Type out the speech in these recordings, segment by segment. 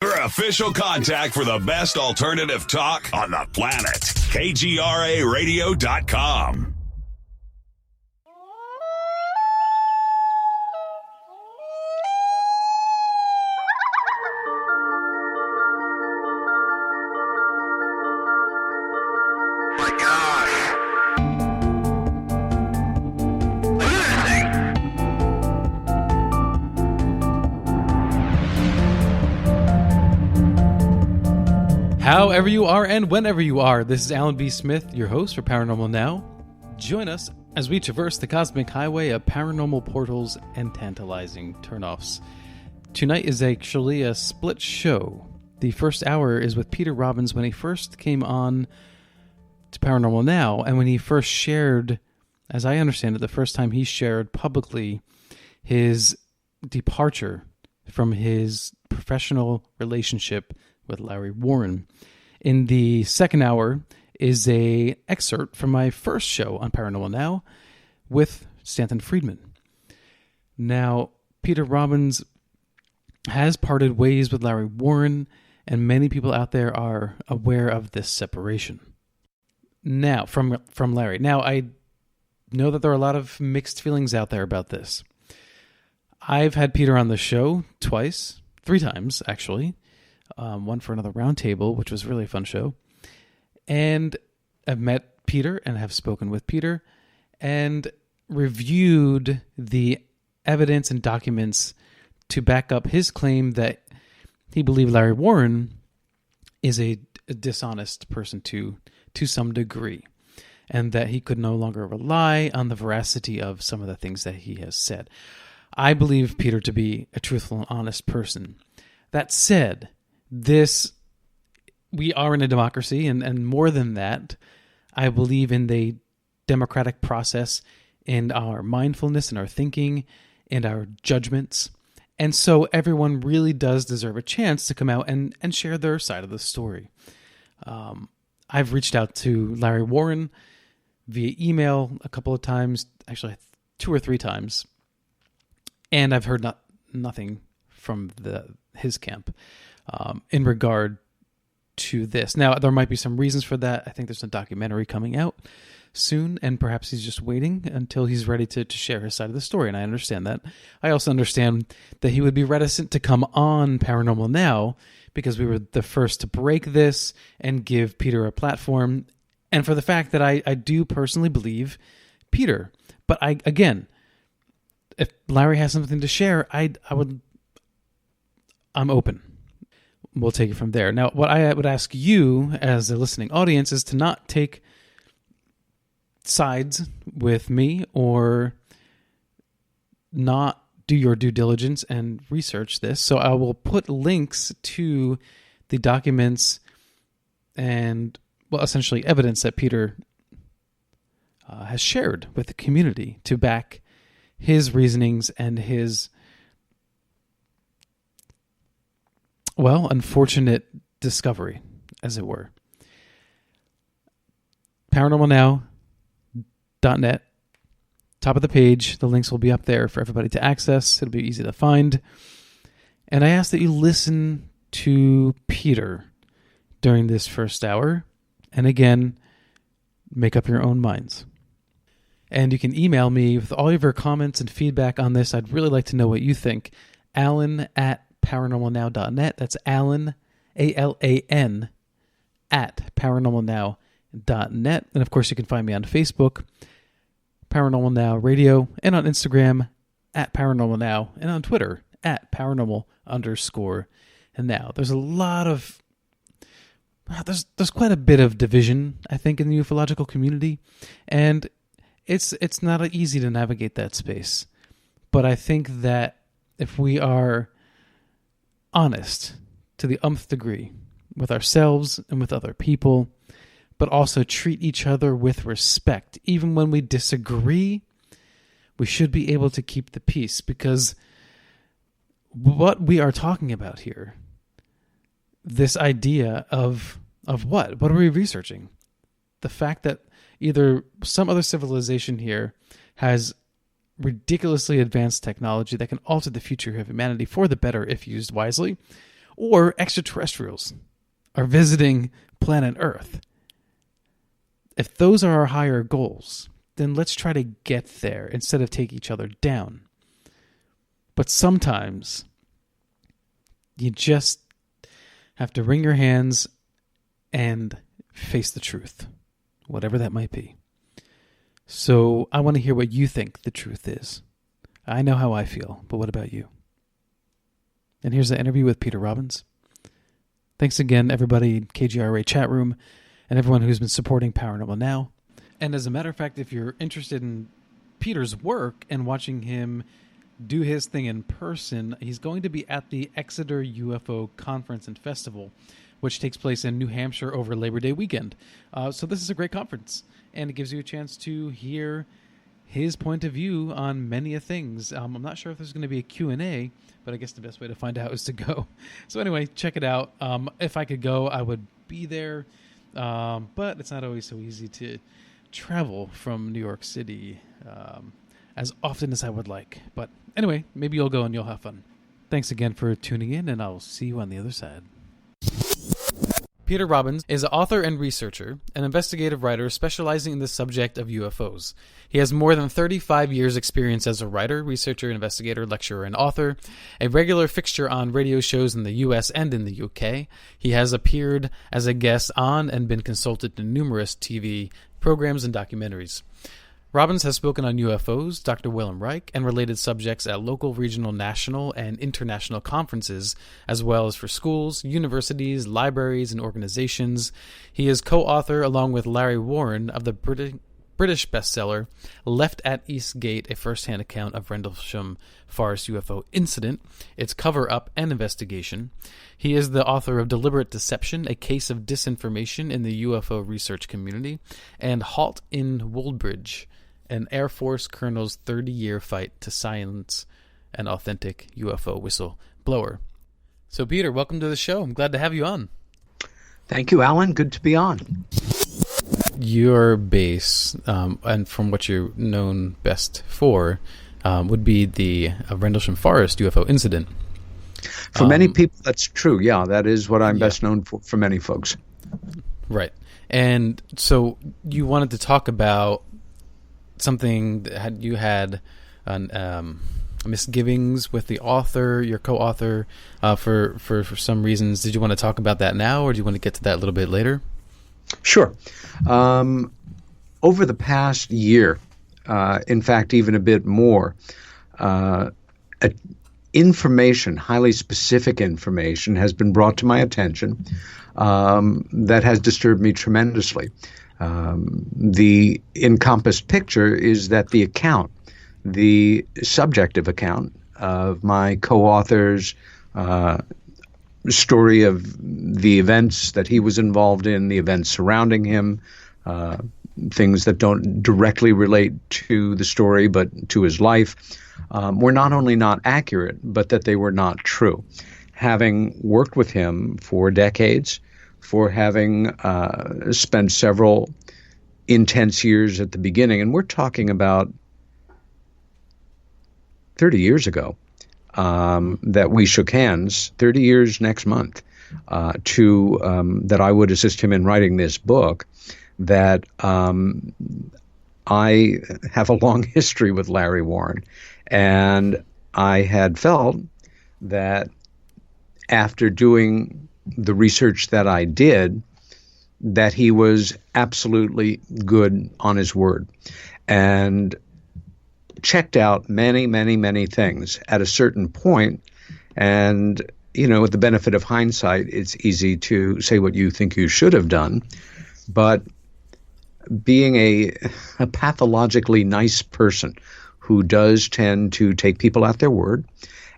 Your official contact for the best alternative talk on the planet. KGRARadio.com. My gosh. However you are and whenever you are, this is Alan B. Smith, your host for Paranormal Now. Join us as we traverse the cosmic highway of paranormal portals and tantalizing turnoffs. Tonight is actually a split show. The first hour is with Peter Robbins when he first came on to Paranormal Now, and when he first shared, as I understand it, the first time he shared publicly his departure from his professional relationship with Larry Warren. In the second hour is a excerpt from my first show on Paranormal Now with Stanton Friedman. Now, Peter Robbins has parted ways with Larry Warren, and many people out there are aware of this separation. Now, from Larry. Now, I know that there are a lot of mixed feelings out there about this. I've had Peter on the show three times, actually. One for another roundtable, which was really a fun show. And I've met Peter and have spoken with Peter and reviewed the evidence and documents to back up his claim that he believed Larry Warren is a dishonest person to some degree, and that he could no longer rely on the veracity of some of the things that he has said. I believe Peter to be a truthful and honest person. That said, we are in a democracy, and more than that, I believe in the democratic process, in our mindfulness, in our thinking, in our judgments. And so everyone really does deserve a chance to come out and share their side of the story. I've reached out to Larry Warren via email a couple of times, actually 2 or 3 times, and I've heard nothing from his camp in regard to this. Now, there might be some reasons for that. I think there's a documentary coming out soon, and perhaps he's just waiting until he's ready to share his side of the story, and I understand that. I also understand that he would be reticent to come on Paranormal Now because we were the first to break this and give Peter a platform, and for the fact that I do personally believe Peter. But again, if Larry has something to share, I'm open. We'll take it from there. Now, what I would ask you as a listening audience is to not take sides with me or not do your due diligence and research this. So I will put links to the documents and, well, essentially evidence that Peter has shared with the community to back his reasonings and his, well, unfortunate discovery, as it were. ParanormalNow.net. Top of the page, the links will be up there for everybody to access. It'll be easy to find. And I ask that you listen to Peter during this first hour. And again, make up your own minds. And you can email me with all of your comments and feedback on this. I'd really like to know what you think. Alan@paranormalnow.net. That's Alan, ALAN, @paranormalnow.net. And of course, you can find me on Facebook, Paranormal Now Radio, and on Instagram @Paranormal Now, and on Twitter @Paranormal_now. There's a lot of there's quite a bit of division, I think, in the ufological community, and it's not easy to navigate that space. But I think that if we are honest to the nth degree with ourselves and with other people, but also treat each other with respect. Even when we disagree, we should be able to keep the peace, because what we are talking about here, this idea of what? What are we researching? The fact that either some other civilization here has ridiculously advanced technology that can alter the future of humanity for the better if used wisely, or extraterrestrials are visiting planet Earth. If those are our higher goals, then let's try to get there instead of take each other down. But sometimes you just have to wring your hands and face the truth, whatever that might be. So I want to hear what you think the truth is. I know how I feel, but what about you? And here's the interview with Peter Robbins. Thanks again, everybody, KGRA chat room, and everyone who's been supporting Paranormal Now. And as a matter of fact, if you're interested in Peter's work and watching him do his thing in person, he's going to be at the Exeter UFO Conference and Festival, which takes place in New Hampshire over Labor Day weekend. So this is a great conference, and it gives you a chance to hear his point of view on many of things. I'm not sure if there's going to be a Q&A, but I guess the best way to find out is to go. So anyway, check it out. If I could go, I would be there, but it's not always so easy to travel from New York City as often as I would like. But anyway, maybe you'll go and you'll have fun. Thanks again for tuning in, and I'll see you on the other side. Peter Robbins is an author and researcher, an investigative writer specializing in the subject of UFOs. He has more than 35 years' experience as a writer, researcher, investigator, lecturer, and author, a regular fixture on radio shows in the US and in the UK. He has appeared as a guest on and been consulted in numerous TV programs and documentaries. Robbins has spoken on UFOs, Dr. Wilhelm Reich, and related subjects at local, regional, national, and international conferences, as well as for schools, universities, libraries, and organizations. He is co-author, along with Larry Warren, of the British bestseller Left at East Gate, a first-hand account of Rendlesham Forest UFO incident, its cover-up and investigation. He is the author of Deliberate Deception, a case of disinformation in the UFO research community, and Halt in Woolbridge, an Air Force colonel's 30-year fight to silence an authentic UFO whistleblower. So, Peter, welcome to the show. I'm glad to have you on. Thank you, Alan. Good to be on. Your base, and from what you're known best for, would be the Rendlesham Forest UFO incident. For many people, that's true. Yeah, that is what I'm best known for many folks. Right. And so you wanted to talk about something that you had misgivings with the author, your co-author, for some reasons. Did you want to talk about that now, or do you want to get to that a little bit later? Sure. Over the past year, in fact, even a bit more, information, highly specific information, has been brought to my attention that has disturbed me tremendously. The encompassed picture is that the account, the subjective account of my co-author's story of the events that he was involved in, the events surrounding him, things that don't directly relate to the story but to his life, were not only not accurate, but that they were not true. Having worked with him for decades, for having spent several intense years at the beginning, and we're talking about 30 years ago that we shook hands, 30 years next month, that I would assist him in writing this book, that I have a long history with Larry Warren, and I had felt that after doing the research that I did, that he was absolutely good on his word, and checked out many, many, many things at a certain point. And, with the benefit of hindsight, it's easy to say what you think you should have done. But being a pathologically nice person who does tend to take people at their word,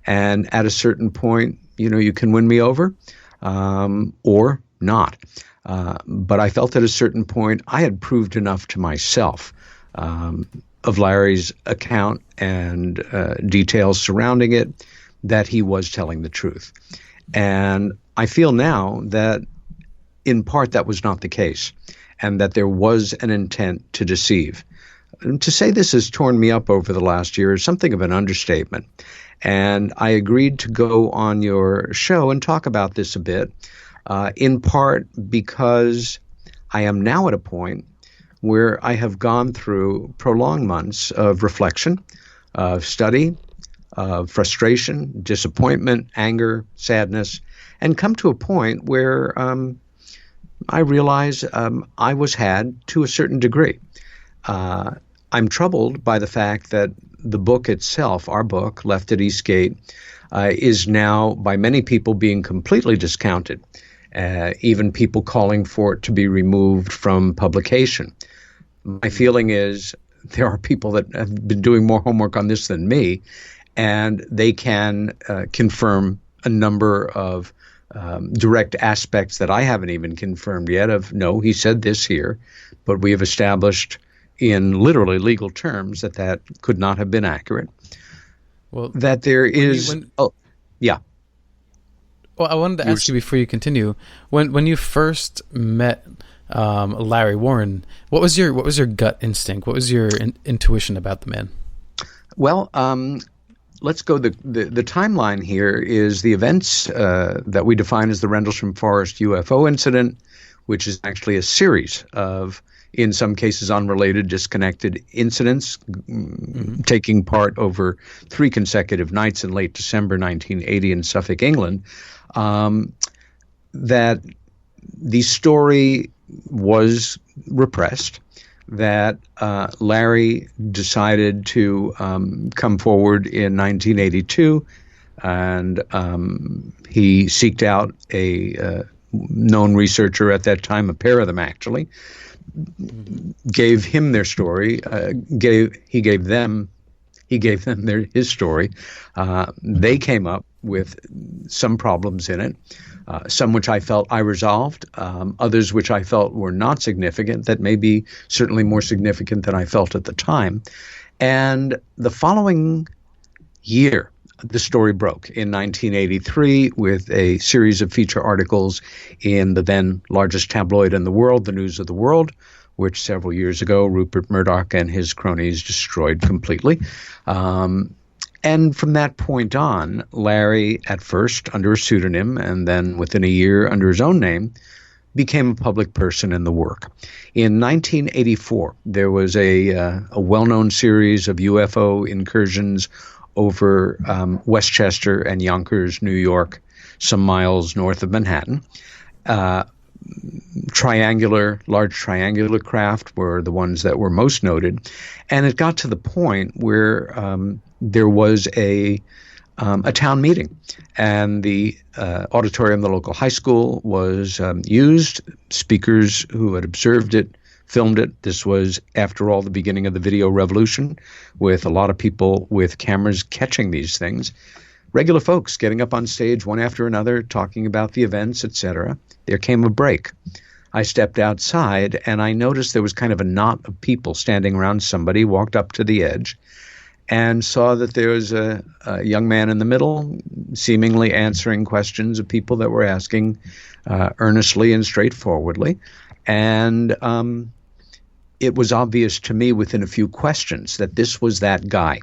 and at a certain point, you can win me over or not. But I felt at a certain point I had proved enough to myself of Larry's account and details surrounding it that he was telling the truth. And I feel now that in part that was not the case, and that there was an intent to deceive. to say this has torn me up over the last year is something of an understatement. And I agreed to go on your show and talk about this a bit, in part because I am now at a point where I have gone through prolonged months of reflection, of study, of frustration, disappointment, anger, sadness, and come to a point where I realize I was had to a certain degree. I'm troubled by the fact that the book itself, our book, Left at Eastgate, is now by many people being completely discounted, even people calling for it to be removed from publication. My feeling is there are people that have been doing more homework on this than me, and they can confirm a number of direct aspects that I haven't even confirmed yet of, no, he said this here, but we have established in literally legal terms that could not have been accurate. Well, that there is... yeah. Well, I wanted to ask you before you continue, when you first met Larry Warren, what was your gut instinct? What was your intuition about the man? Well, let's go. The timeline here is the events that we define as the Rendlesham Forest UFO incident, which is actually a series of, in some cases, unrelated, disconnected incidents taking part over 3 consecutive nights in late December 1980 in Suffolk, England. That the story was repressed, that Larry decided to come forward in 1982, and he seeked out a known researcher at that time, a pair of them actually, gave him their story, he gave them his story. They came up with some problems in it, some which I felt I resolved, others which I felt were not significant, that may be certainly more significant than I felt at the time. And the following year, the story broke in 1983 with a series of feature articles in the then largest tabloid in the world, the News of the World, which several years ago Rupert Murdoch and his cronies destroyed completely. And from that point on, Larry, at first under a pseudonym and then within a year under his own name, became a public person in the work. In 1984, there was a well-known series of UFO incursions over Westchester and Yonkers, New York, some miles north of Manhattan. Large triangular craft were the ones that were most noted. And it got to the point where there was a town meeting, and the auditorium of the local high school was used. Speakers who had observed it filmed it. This was, after all, the beginning of the video revolution, with a lot of people with cameras catching these things. Regular folks getting up on stage one after another, talking about the events, etc. There came a break. I stepped outside, and I noticed there was kind of a knot of people standing around somebody, walked up to the edge, and saw that there was a young man in the middle, seemingly answering questions of people that were asking earnestly and straightforwardly. And it was obvious to me within a few questions that this was that guy.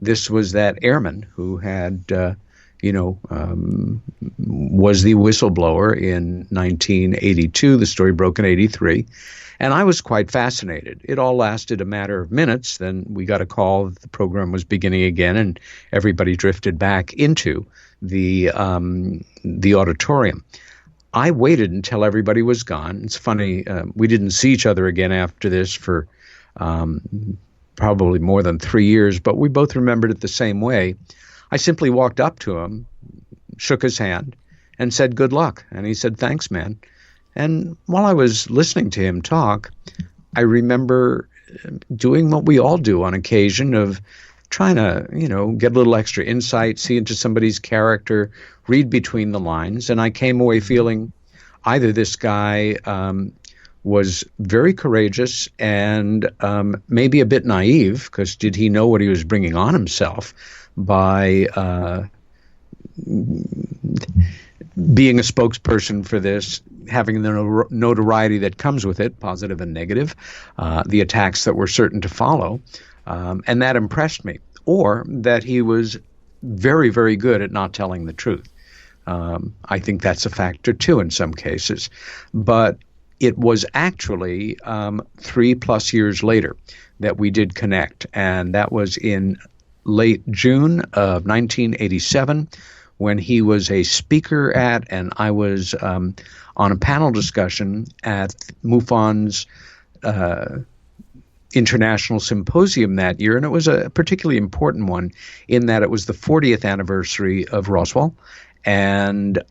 This was that airman who had, was the whistleblower in 1982. The story broke in 83. And I was quite fascinated. It all lasted a matter of minutes. Then we got a call that the program was beginning again, and everybody drifted back into the auditorium. I waited until everybody was gone. It's funny, we didn't see each other again after this for probably more than 3 years, but we both remembered it the same way. I simply walked up to him, shook his hand, and said, "Good luck." And he said, "Thanks, man." And while I was listening to him talk, I remember doing what we all do on occasion, of trying to, get a little extra insight, see into somebody's character, read between the lines. And I came away feeling either this guy was very courageous and maybe a bit naive, because did he know what he was bringing on himself by being a spokesperson for this having the notoriety that comes with it, positive and negative, the attacks that were certain to follow, and that impressed me. Or that he was very, very good at not telling the truth. I think that's a factor too in some cases. But it was actually 3+ years later that we did connect, and that was in late June of 1987 when he was a speaker at, and I was on a panel discussion at MUFON's International Symposium that year, and it was a particularly important one in that it was the 40th anniversary of Roswell, and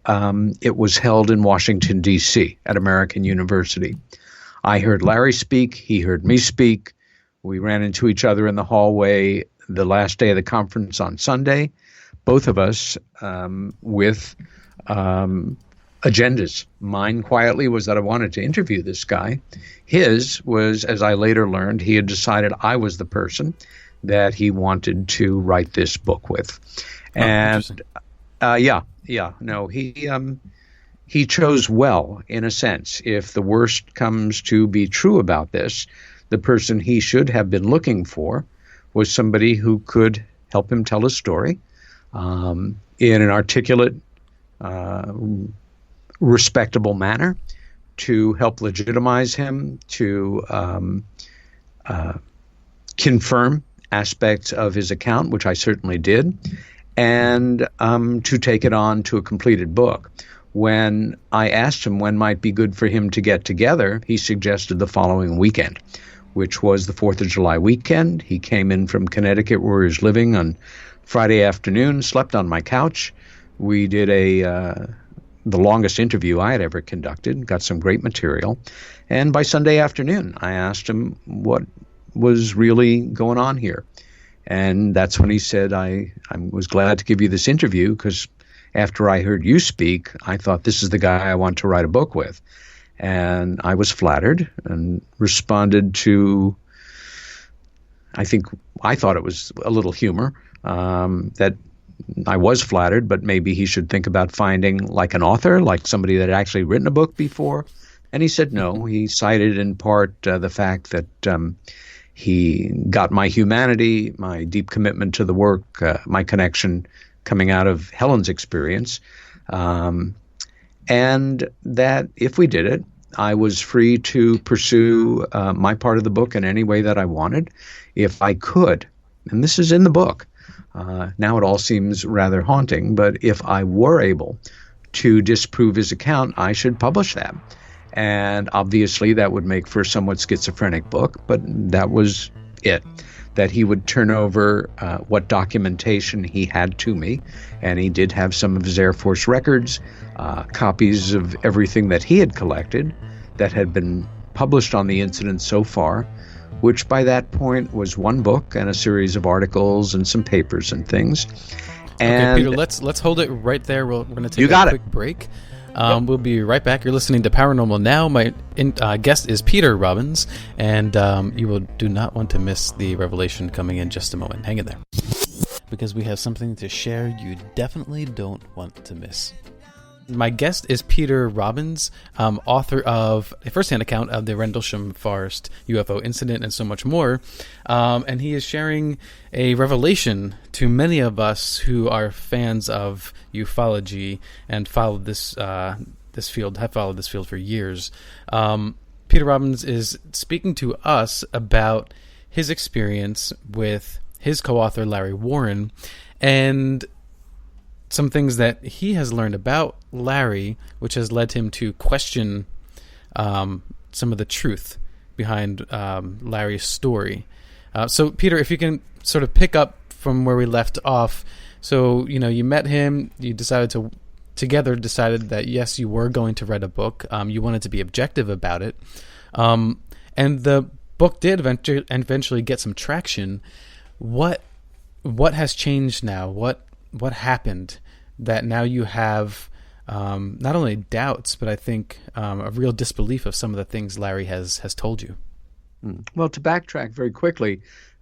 it was held in Washington, D.C. at American University. I heard Larry speak. He heard me speak. We ran into each other in the hallway the last day of the conference on Sunday, both of us with agendas. Mine quietly was that I wanted to interview this guy. His was, as I later learned, he had decided I was the person that he wanted to write this book with. And he chose well, in a sense. If the worst comes to be true about this, the person he should have been looking for was somebody who could help him tell his story in an articulate, respectable manner, to help legitimize him, to confirm aspects of his account, which I certainly did, and to take it on to a completed book. When I asked him when might be good for him to get together, he suggested the following weekend, which was the 4th of July weekend. He came in from Connecticut, where he was living, on Friday afternoon, slept on my couch. We did the longest interview I had ever conducted, got some great material. And by Sunday afternoon, I asked him what was really going on here. And that's when he said, I was glad to give you this interview because after I heard you speak, I thought this is the guy I want to write a book with. And I was flattered and responded to, I thought it was a little humor, that I was flattered, but maybe he should think about finding like an author, like somebody that had actually written a book before. And he said no. He cited in part the fact that he got my humanity, my deep commitment to the work, my connection coming out of Helen's experience, and that if we did it, I was free to pursue my part of the book in any way that I wanted, if I could. And this is in the book. Now it all seems rather haunting, but if I were able to disprove his account, I should publish that. And obviously that would make for a somewhat schizophrenic book, but that was it. That he would turn over what documentation he had to me, and he did have some of his Air Force records, copies of everything that he had collected that had been published on the incident so far, which by that point was one book and a series of articles and some papers and things. And okay, Peter, let's hold it right there. We're going to take a quick break. We'll be right back. You're listening to Paranormal Now. My guest is Peter Robbins, and you will do not want to miss the revelation coming in just a moment. Hang in there, because we have something to share you definitely don't want to miss. My guest is Peter Robbins, author of a first-hand account of the Rendlesham Forest UFO incident and so much more. And he is sharing a revelation to many of us who are fans of ufology and followed this field, have followed this field for years. Peter Robbins is speaking to us about his experience with his co-author Larry Warren and some things that he has learned about Larry, which has led him to question some of the truth behind Larry's story. So, Peter, if you can sort of pick up from where we left off. So, you met him, you decided that, yes, you were going to write a book. You wanted to be objective about it. And the book did eventually get some traction. What has changed now? What happened that now you have not only doubts, but I think a real disbelief of some of the things Larry has told you? Well, to backtrack very quickly,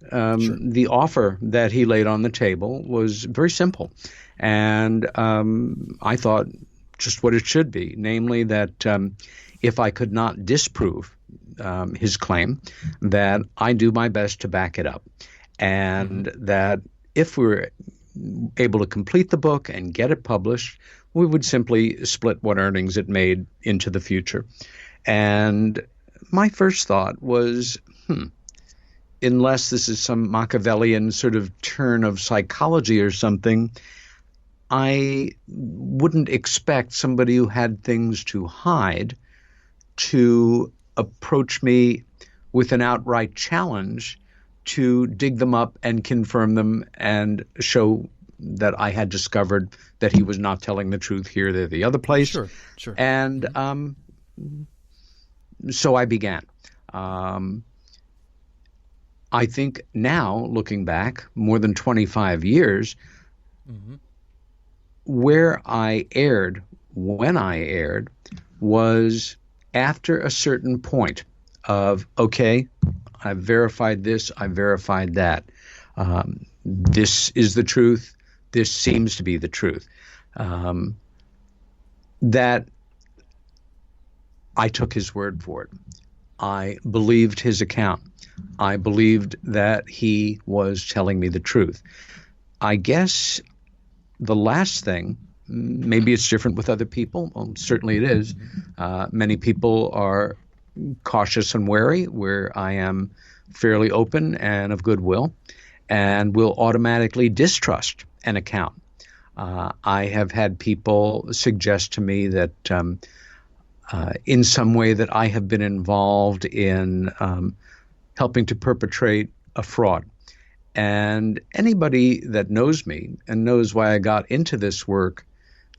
Sure. the offer that he laid on the table was very simple. And I thought just what it should be, namely that if I could not disprove his claim, that I do my best to back it up, and that if we're able to complete the book and get it published, we would simply split what earnings it made into the future. And my first thought was, unless this is some Machiavellian sort of turn of psychology or something, I wouldn't expect somebody who had things to hide to approach me with an outright challenge to dig them up and confirm them and show that I had discovered that he was not telling the truth here, there, the other place. Sure. And so I began. I think now, looking back more than 25 years, where I erred, when I erred, was after a certain point of, okay, I've verified this, I've verified that. This is the truth. This seems to be the truth. That I took his word for it. I believed his account. I believed that he was telling me the truth. I guess the last thing, maybe it's different with other people. Well, certainly it is. Many people are cautious and wary, where I am fairly open and of goodwill, and will automatically distrust an account. I have had people suggest to me that in some way that I have been involved in helping to perpetrate a fraud. And anybody that knows me and knows why I got into this work,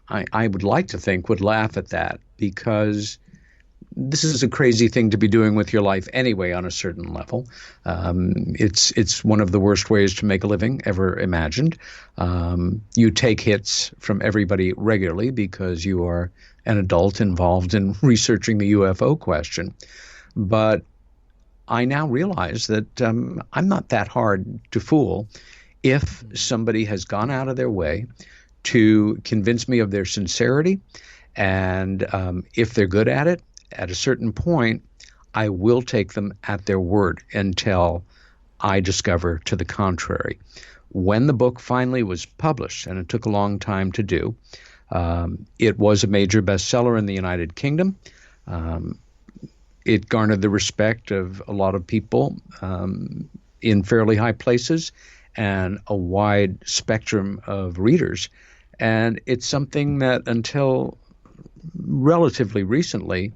I would like to think would laugh at that, because this is a crazy thing to be doing with your life anyway on a certain level. It's one of the worst ways to make a living ever imagined. You take hits from everybody regularly because you are an adult involved in researching the UFO question. But I now realize that I'm not that hard to fool if somebody has gone out of their way to convince me of their sincerity. And if they're good at it, at a certain point, I will take them at their word until I discover to the contrary. When the book finally was published, and it took a long time to do, it was a major bestseller in the United Kingdom. It garnered the respect of a lot of people in fairly high places and a wide spectrum of readers. And it's something that until relatively recently,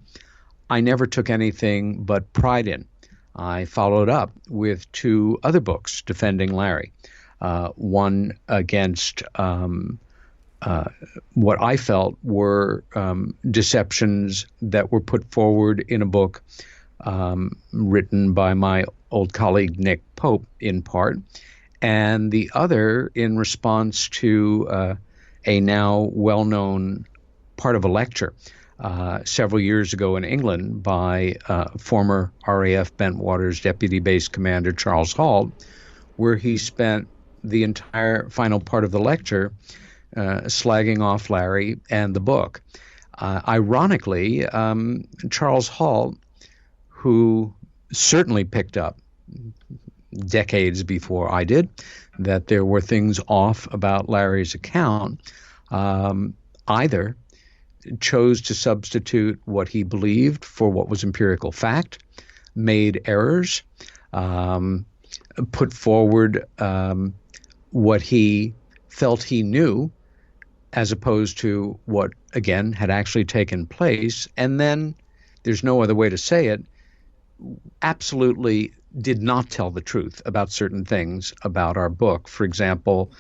I never took anything but pride in. I followed up with 2 other books defending Larry, one against what I felt were deceptions that were put forward in a book written by my old colleague Nick Pope in part, and the other in response to a now well-known part of a lecture several years ago in England by former RAF Bentwaters Deputy Base Commander Charles Hall, where he spent the entire final part of the lecture slagging off Larry and the book. Ironically, Charles Hall, who certainly picked up decades before I did that there were things off about Larry's account, either chose to substitute what he believed for what was empirical fact, made errors, put forward what he felt he knew, as opposed to what, again, had actually taken place, and then, there's no other way to say it, absolutely did not tell the truth about certain things about our book. For example,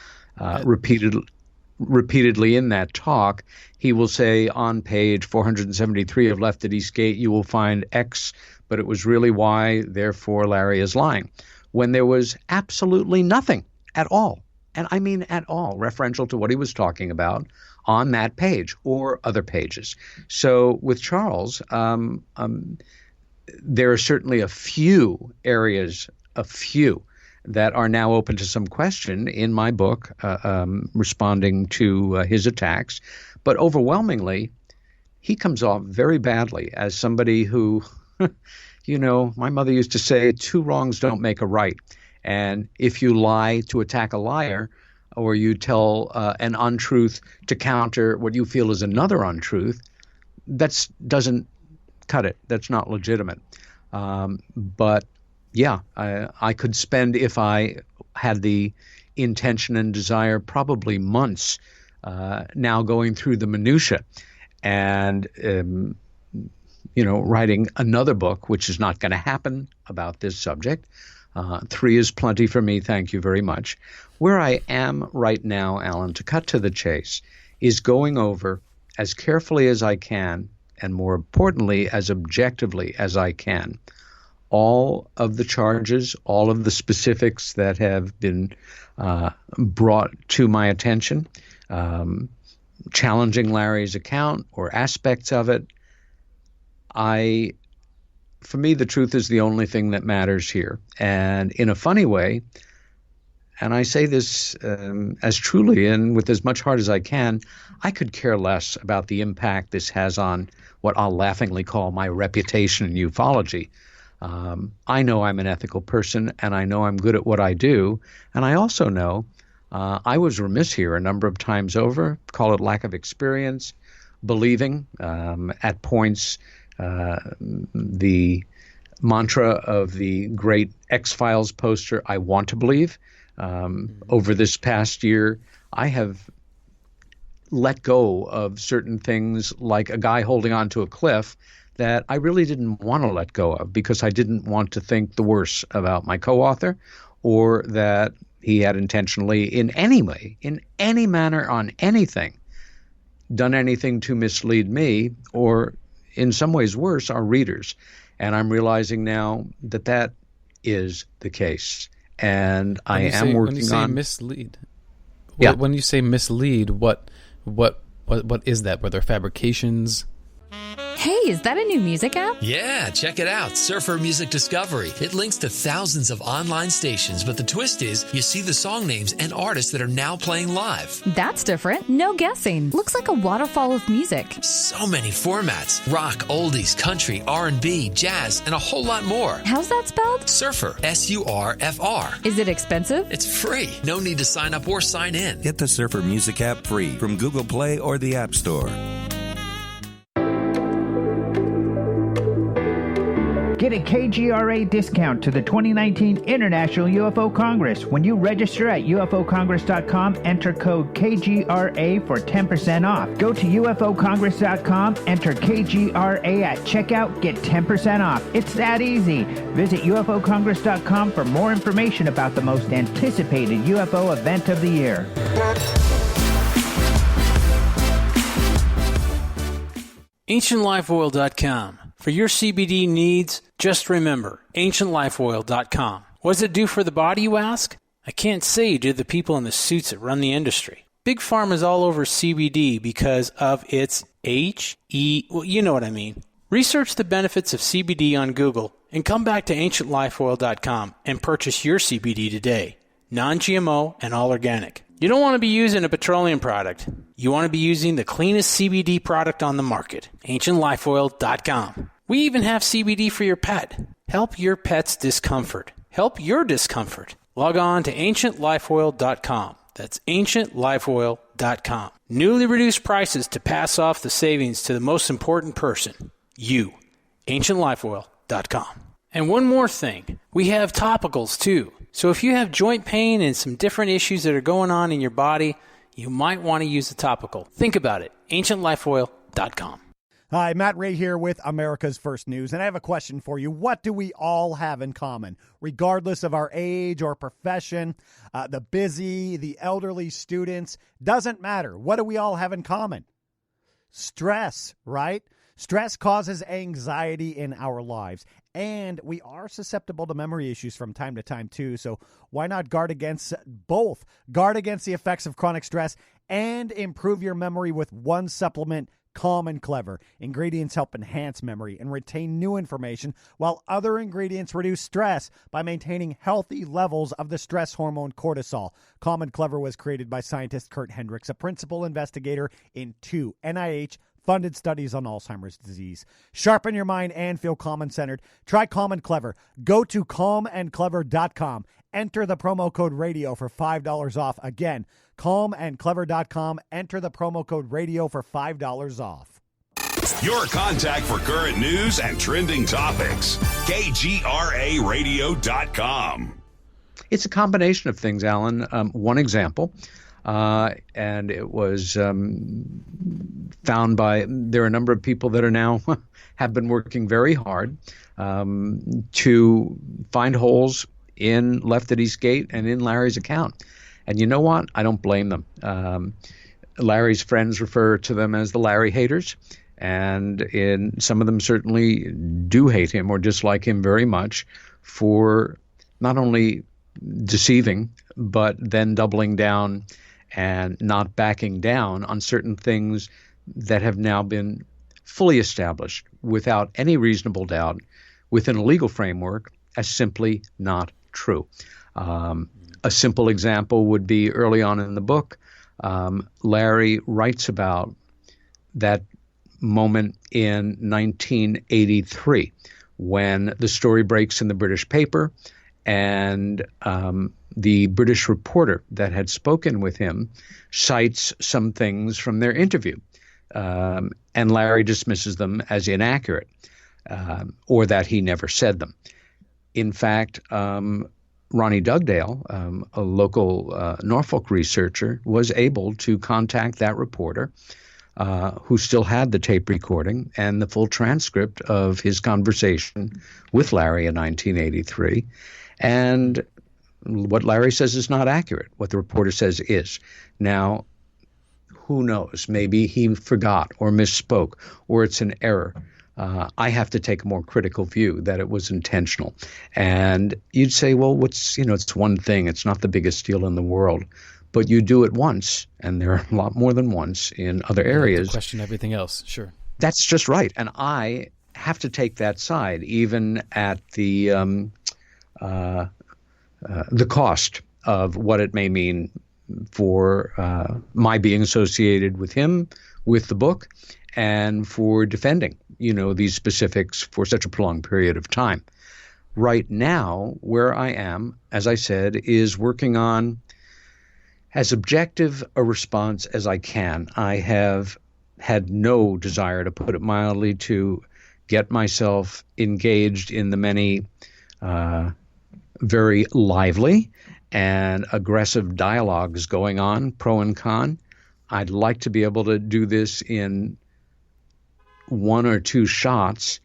repeatedly in that talk, he will say on page 473 of Left at Eastgate, you will find X, but it was really Y, therefore Larry is lying, when there was absolutely nothing at all. And I mean at all, referential to what he was talking about on that page or other pages. So with Charles, there are certainly a few areas, that are now open to some question in my book, responding to his attacks. But overwhelmingly, he comes off very badly as somebody who, my mother used to say, two wrongs don't make a right. And if you lie to attack a liar, or you tell an untruth to counter what you feel is another untruth, that doesn't cut it. That's not legitimate. But yeah, I could spend, if I had the intention and desire, probably months now going through the minutia and writing another book, which is not going to happen, about this subject. 3 is plenty for me, thank you very much. Where I am right now, Alan, to cut to the chase, is going over as carefully as I can, and more importantly, as objectively as I can, all of the charges, all of the specifics that have been brought to my attention, challenging Larry's account or aspects of it. For me, the truth is the only thing that matters here. And in a funny way, and I say this as truly and with as much heart as I can, I could care less about the impact this has on what I'll laughingly call my reputation in ufology. I know I'm an ethical person, and I know I'm good at what I do. And I also know I was remiss here a number of times over, call it lack of experience, believing at points the mantra of the great X-Files poster, I want to believe. Over this past year, I have let go of certain things, like a guy holding onto a cliff, that I really didn't want to let go of, because I didn't want to think the worst about my co-author, or that he had intentionally, in any way, in any manner, on anything, done anything to mislead me, or in some ways worse, our readers. And I'm realizing now that that is the case. And I am working on... When you say mislead, yeah. When you say mislead, what is that? Were there fabrications? Hey, is that a new music app? Yeah, check it out. Surfer Music Discovery. It links to thousands of online stations, but the twist is you see the song names and artists that are now playing live. That's different. No guessing. Looks like a waterfall of music. So many formats. Rock, oldies, country, R&B, jazz, and a whole lot more. How's that spelled? Surfer. S-U-R-F-R. Is it expensive? It's free. No need to sign up or sign in. Get the Surfer Music app free from Google Play or the App Store. Get a KGRA discount to the 2019 International UFO Congress when you register at ufocongress.com. Enter code KGRA for 10% off. Go to ufocongress.com, enter KGRA at checkout, get 10% off. It's that easy. Visit ufocongress.com for more information about the most anticipated UFO event of the year. AncientLifeOil.com. For your CBD needs, just remember, AncientLifeOil.com. What does it do for the body, you ask? I can't say to the people in the suits that run the industry. Big Pharma's all over CBD because of its well, you know what I mean. Research the benefits of CBD on Google and come back to AncientLifeOil.com and purchase your CBD today. Non-GMO and all organic. You don't want to be using a petroleum product. You want to be using the cleanest CBD product on the market. AncientLifeOil.com. We even have CBD for your pet. Help your pet's discomfort. Help your discomfort. Log on to AncientLifeOil.com. That's AncientLifeOil.com. Newly reduced prices to pass off the savings to the most important person. You. AncientLifeOil.com. And one more thing. We have topicals too. So if you have joint pain and some different issues that are going on in your body, you might want to use a topical. Think about it. AncientLifeOil.com. Hi, Matt Ray here with America's First News, and I have a question for you. What do we all have in common, regardless of our age or profession? The busy, the elderly, students, doesn't matter. What do we all have in common? Stress, right? Stress causes anxiety in our lives, and we are susceptible to memory issues from time to time, too. So why not guard against both? Guard against the effects of chronic stress and improve your memory with one supplement Calm and Clever. Ingredients help enhance memory and retain new information, while other ingredients reduce stress by maintaining healthy levels of the stress hormone cortisol. Calm and Clever was created by scientist Kurt Hendricks, a principal investigator in 2 NIH-funded studies on Alzheimer's disease. Sharpen your mind and feel calm and centered. Try Calm and Clever. Go to calmandclever.com. Enter the promo code radio for $5 off. Again, calmandclever.com. Enter the promo code radio for $5 off. Your contact for current news and trending topics. KGRAradio.com. It's a combination of things, Alan. One example, and it was found by, there are a number of people that are now have been working very hard to find holes in Left at Eastgate and in Larry's account. And you know what? I don't blame them. Larry's friends refer to them as the Larry haters, and some of them certainly do hate him or dislike him very much for not only deceiving, but then doubling down and not backing down on certain things that have now been fully established without any reasonable doubt within a legal framework as simply not true. A simple example would be early on in the book, Larry writes about that moment in 1983 when the story breaks in the British paper and the British reporter that had spoken with him cites some things from their interview, and Larry dismisses them as inaccurate or that he never said them. In fact, Ronnie Dugdale, a local Norfolk researcher, was able to contact that reporter who still had the tape recording and the full transcript of his conversation with Larry in 1983. And what Larry says is not accurate. What the reporter says is. Now, who knows? Maybe he forgot or misspoke or it's an error. I have to take a more critical view that it was intentional. And you'd say, well, it's one thing. It's not the biggest deal in the world. But you do it once, and there are a lot more than once in other areas. Question everything else, sure. That's just right. And I have to take that side, even at the cost of what it may mean for my being associated with him, with the book, and for defending, these specifics for such a prolonged period of time. Right now, where I am, as I said, is working on as objective a response as I can. I have had no desire, to put it mildly, to get myself engaged in the many very lively and aggressive dialogues going on, pro and con. I'd like to be able to do this in one or two shots,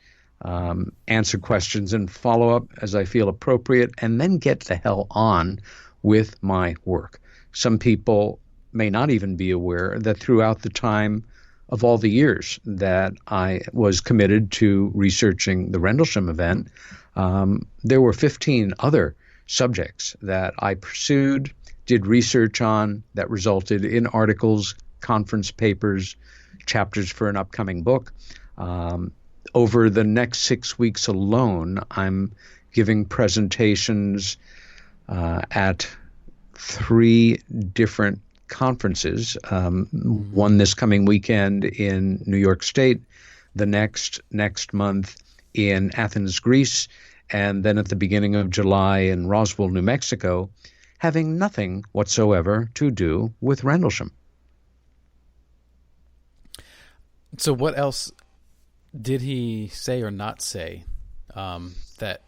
answer questions and follow up as I feel appropriate, and then get the hell on with my work. Some people may not even be aware that throughout the time of all the years that I was committed to researching the Rendlesham event, there were 15 other subjects that I pursued, did research on, that resulted in articles, conference papers, chapters for an upcoming book. Over the next 6 weeks alone, I'm giving presentations at 3 different conferences, one this coming weekend in New York State, the next month in Athens, Greece, and then at the beginning of July in Roswell, New Mexico, having nothing whatsoever to do with Rendlesham. So what else did he say or not say that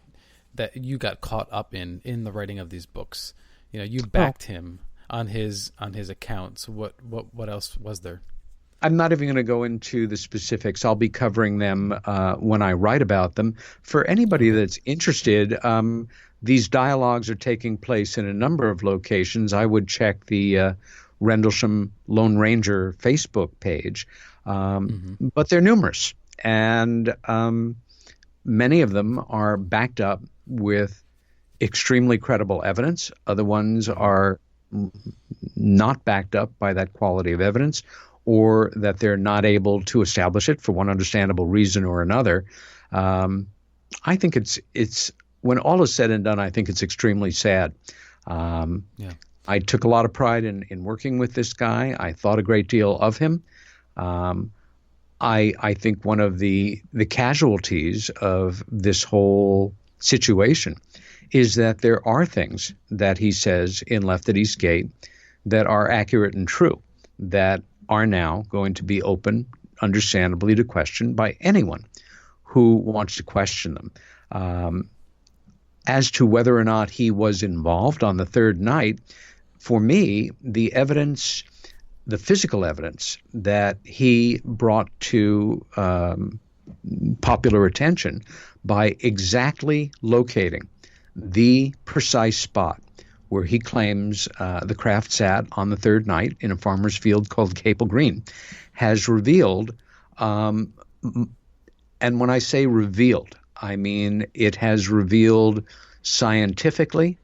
you got caught up in the writing of these books? You backed him on his accounts. What else was there? I'm not even going to go into the specifics. I'll be covering them when I write about them. For anybody that's interested, these dialogues are taking place in a number of locations. I would check the Rendlesham Lone Ranger Facebook page, but they're numerous, and many of them are backed up with extremely credible evidence. Other ones are not backed up by that quality of evidence, or that they're not able to establish it for one understandable reason or another. I think it's when all is said and done, I think it's extremely sad. I took a lot of pride in working with this guy. I thought a great deal of him. I think one of the casualties of this whole situation is that there are things that he says in Left at Eastgate that are accurate and true, that are now going to be open, understandably, to question by anyone who wants to question them. As to whether or not he was involved on the third night, for me, the evidence, the physical evidence that he brought to popular attention by exactly locating the precise spot where he claims the craft sat on the third night in a farmer's field called Capel Green, has revealed, and when I say revealed, I mean it has revealed scientifically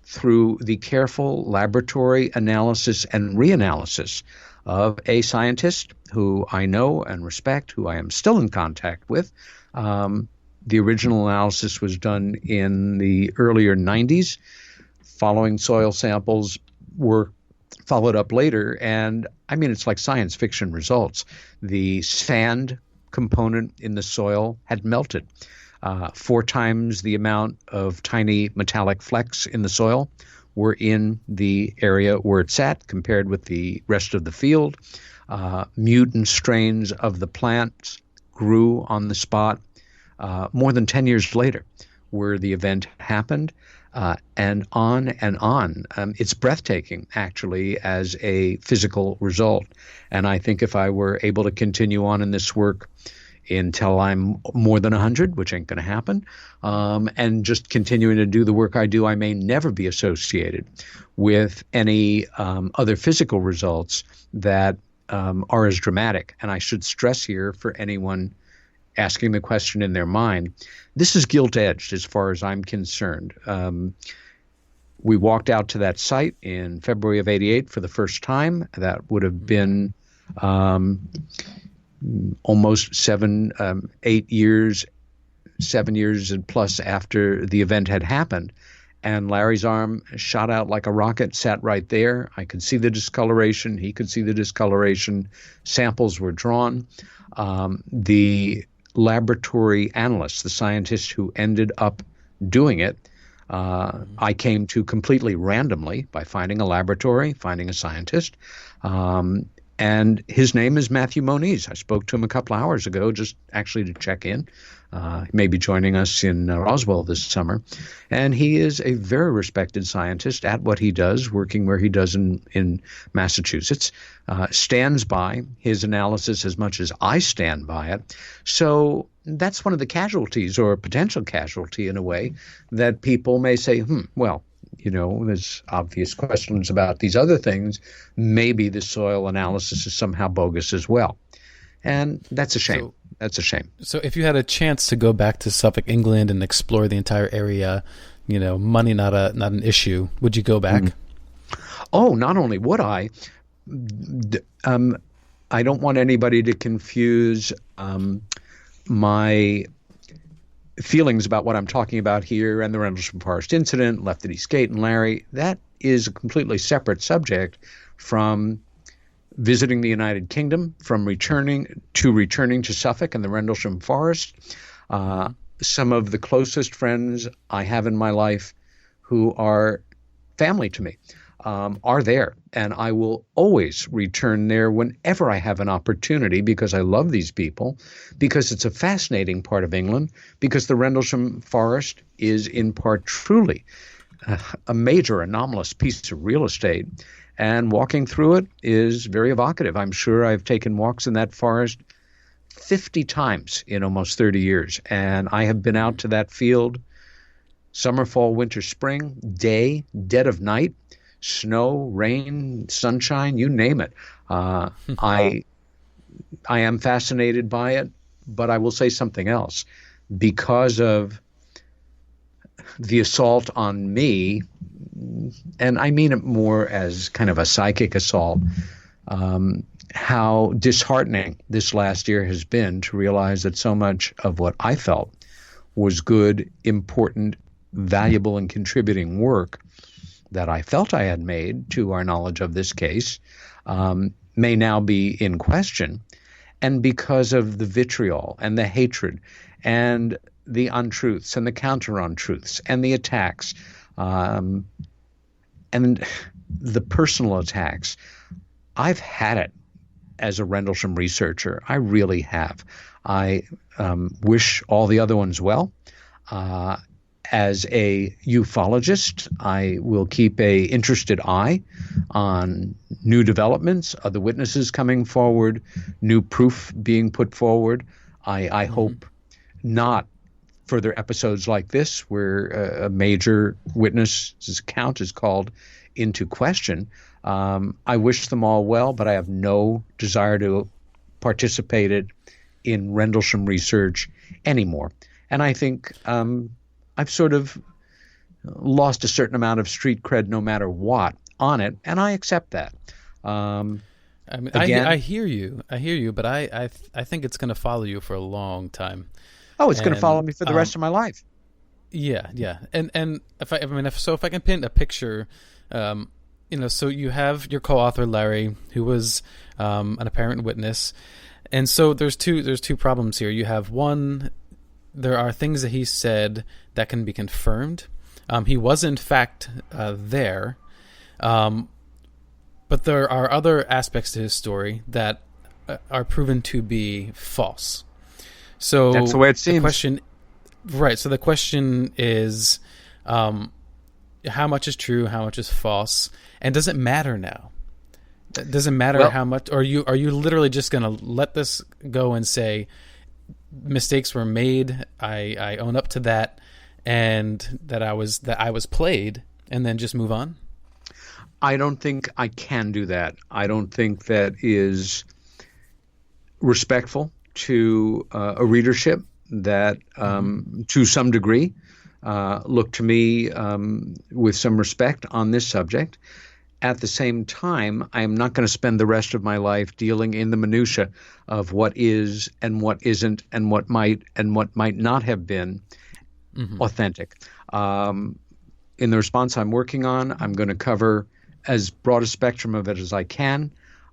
through the careful laboratory analysis and reanalysis of a scientist who I know and respect, who I am still in contact with. The original analysis was done in the earlier 90s. Following soil samples were followed up later, and I mean, it's like science fiction results. The sand component in the soil had melted. 4 times the amount of tiny metallic flecks in the soil were in the area where it sat compared with the rest of the field. Mutant strains of the plants grew on the spot more than 10 years later where the event happened, and on and on. It's breathtaking, actually, as a physical result. And I think if I were able to continue on in this work until I'm more than 100, which ain't going to happen, and just continuing to do the work I do, I may never be associated with any other physical results that are as dramatic. And I should stress here for anyone asking the question in their mind, this is gilt-edged as far as I'm concerned. We walked out to that site in February of '88 for the first time. That would have been almost 7 years and plus after the event had happened. And Larry's arm shot out like a rocket, sat right there. I could see the discoloration. He could see the discoloration. Samples were drawn. The laboratory analyst, the scientist who ended up doing it, I came to completely randomly by finding a laboratory, finding a scientist. And his name is Matthew Moniz. I spoke to him a couple hours ago, just actually to check in. He may be joining us in Roswell this summer. And he is a very respected scientist at what he does, working where he does in Massachusetts, stands by his analysis as much as I stand by it. So that's one of the casualties, or potential casualty in a way, that people may say, well, you know, there's obvious questions about these other things. Maybe the soil analysis is somehow bogus as well. And that's a shame. That's a shame. So if you had a chance to go back to Suffolk, England and explore the entire area, you know, money not an issue, would you go back? Oh, not only would I don't want anybody to confuse my feelings about what I'm talking about here and the Rendlesham Forest incident, Left at Eastgate and Larry. That is a completely separate subject from visiting the United Kingdom, from returning to Suffolk and the Rendlesham Forest. Some of the closest friends I have in my life who are family to me are there, and I will always return there whenever I have an opportunity, because I love these people, because it's a fascinating part of England, because the Rendlesham Forest is in part truly a major anomalous piece of real estate, and walking through it is very evocative. I'm sure I've taken walks in that forest 50 times in almost 30 years, and I have been out to that field summer, fall, winter, spring, day, dead of night, snow, rain, sunshine, you name it. I am fascinated by it, but I will say something else. Because of the assault on me, and I mean it more as kind of a psychic assault, how disheartening this last year has been to realize that so much of what I felt was good, important, valuable, and contributing work that I felt I had made to our knowledge of this case may now be in question. And because of the vitriol and the hatred and the untruths and the counter-untruths and the attacks and the personal attacks, I've had it as a Rendlesham researcher. I really have. I wish all the other ones well. As a ufologist, I will keep a interested eye on new developments, other witnesses coming forward, new proof being put forward. I hope not further episodes like this where a major witness's account is called into question. I wish them all well, but I have no desire to participate in Rendlesham research anymore. And I think I've sort of lost a certain amount of street cred no matter what on it, and I accept that. I mean, again, I hear you, but I think it's going to follow you for a long time. Oh, it's going to follow me for the rest of my life. Yeah. And if I can paint a picture, so you have your co-author Larry, who was an apparent witness, and so there's two problems here. You have one. There are things that he said that can be confirmed. He was, in fact, there. But there are other aspects to his story that are proven to be false. So that's the way it seems. So the question is, how much is true, how much is false, and does it matter now? Does it matter how much? Or are you literally just going to let this go and say, mistakes were made, I own up to that, and that I was played, and then just move on? I don't think I can do that. I don't think that is respectful to a readership that, to some degree, look to me with some respect on this subject. At the same time, I am not going to spend the rest of my life dealing in the minutia of what is and what isn't and what might not have been authentic. In the response I'm working on, I'm going to cover as broad a spectrum of it as I can.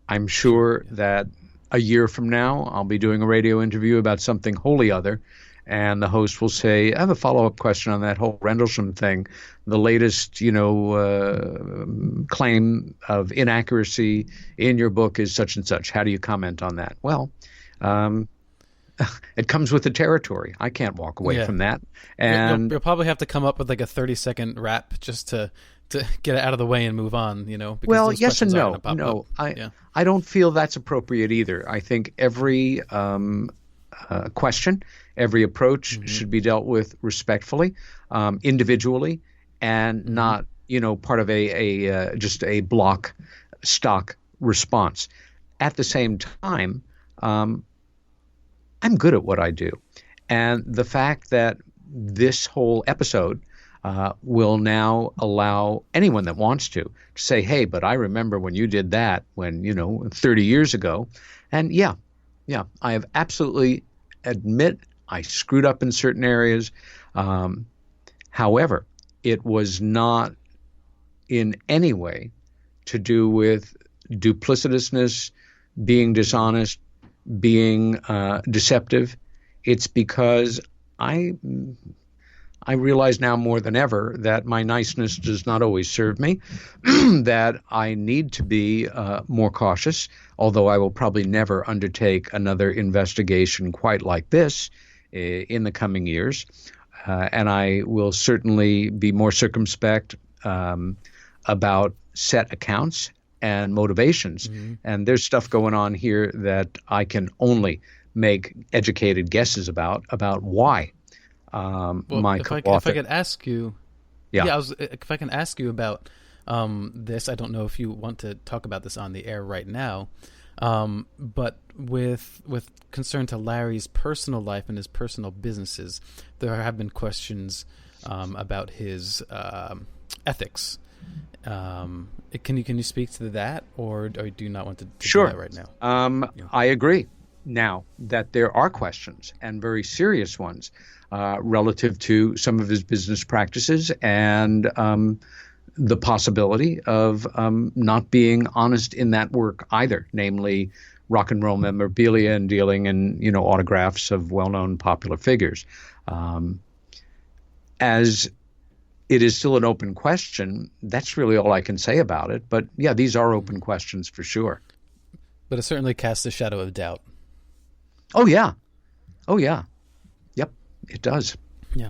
I'm sure that a year from now, I'll be doing a radio interview about something wholly other, and the host will say, I have a follow-up question on that whole Rendlesham thing. The latest, claim of inaccuracy in your book is such and such. How do you comment on that? Well, it comes with the territory. I can't walk away from that. And you'll probably have to come up with like a 30-second wrap just to get it out of the way and move on, because well, yes and no. No, I don't feel that's appropriate either. I think every question, every approach should be dealt with respectfully, individually, and not, part of a just a block stock response. At the same time, I'm good at what I do. And the fact that this whole episode will now allow anyone that wants to say, hey, but I remember when you did that when, 30 years ago. And yeah, I have absolutely admit I screwed up in certain areas. However, it was not in any way to do with duplicitousness, being dishonest, being deceptive. It's because I realize now more than ever that my niceness does not always serve me, that I need to be more cautious, although I will probably never undertake another investigation quite like this in the coming years. And I will certainly be more circumspect about set accounts and motivations. And there's stuff going on here that I can only make educated guesses about why. If I could ask you, if I can ask you about this, I don't know if you want to talk about this on the air right now, but with concern to Larry's personal life and his personal businesses, there have been questions about his ethics Can you speak to that, or do you not want to Sure. do that right now? I agree. Now that there are questions, and very serious ones, relative to some of his business practices and the possibility of not being honest in that work either, namely rock and roll memorabilia and dealing in autographs of well-known popular figures. As it is still an open question, that's really all I can say about it. But yeah, these are open questions for sure. But it certainly casts a shadow of doubt. Oh yeah. Yep, it does. Yeah.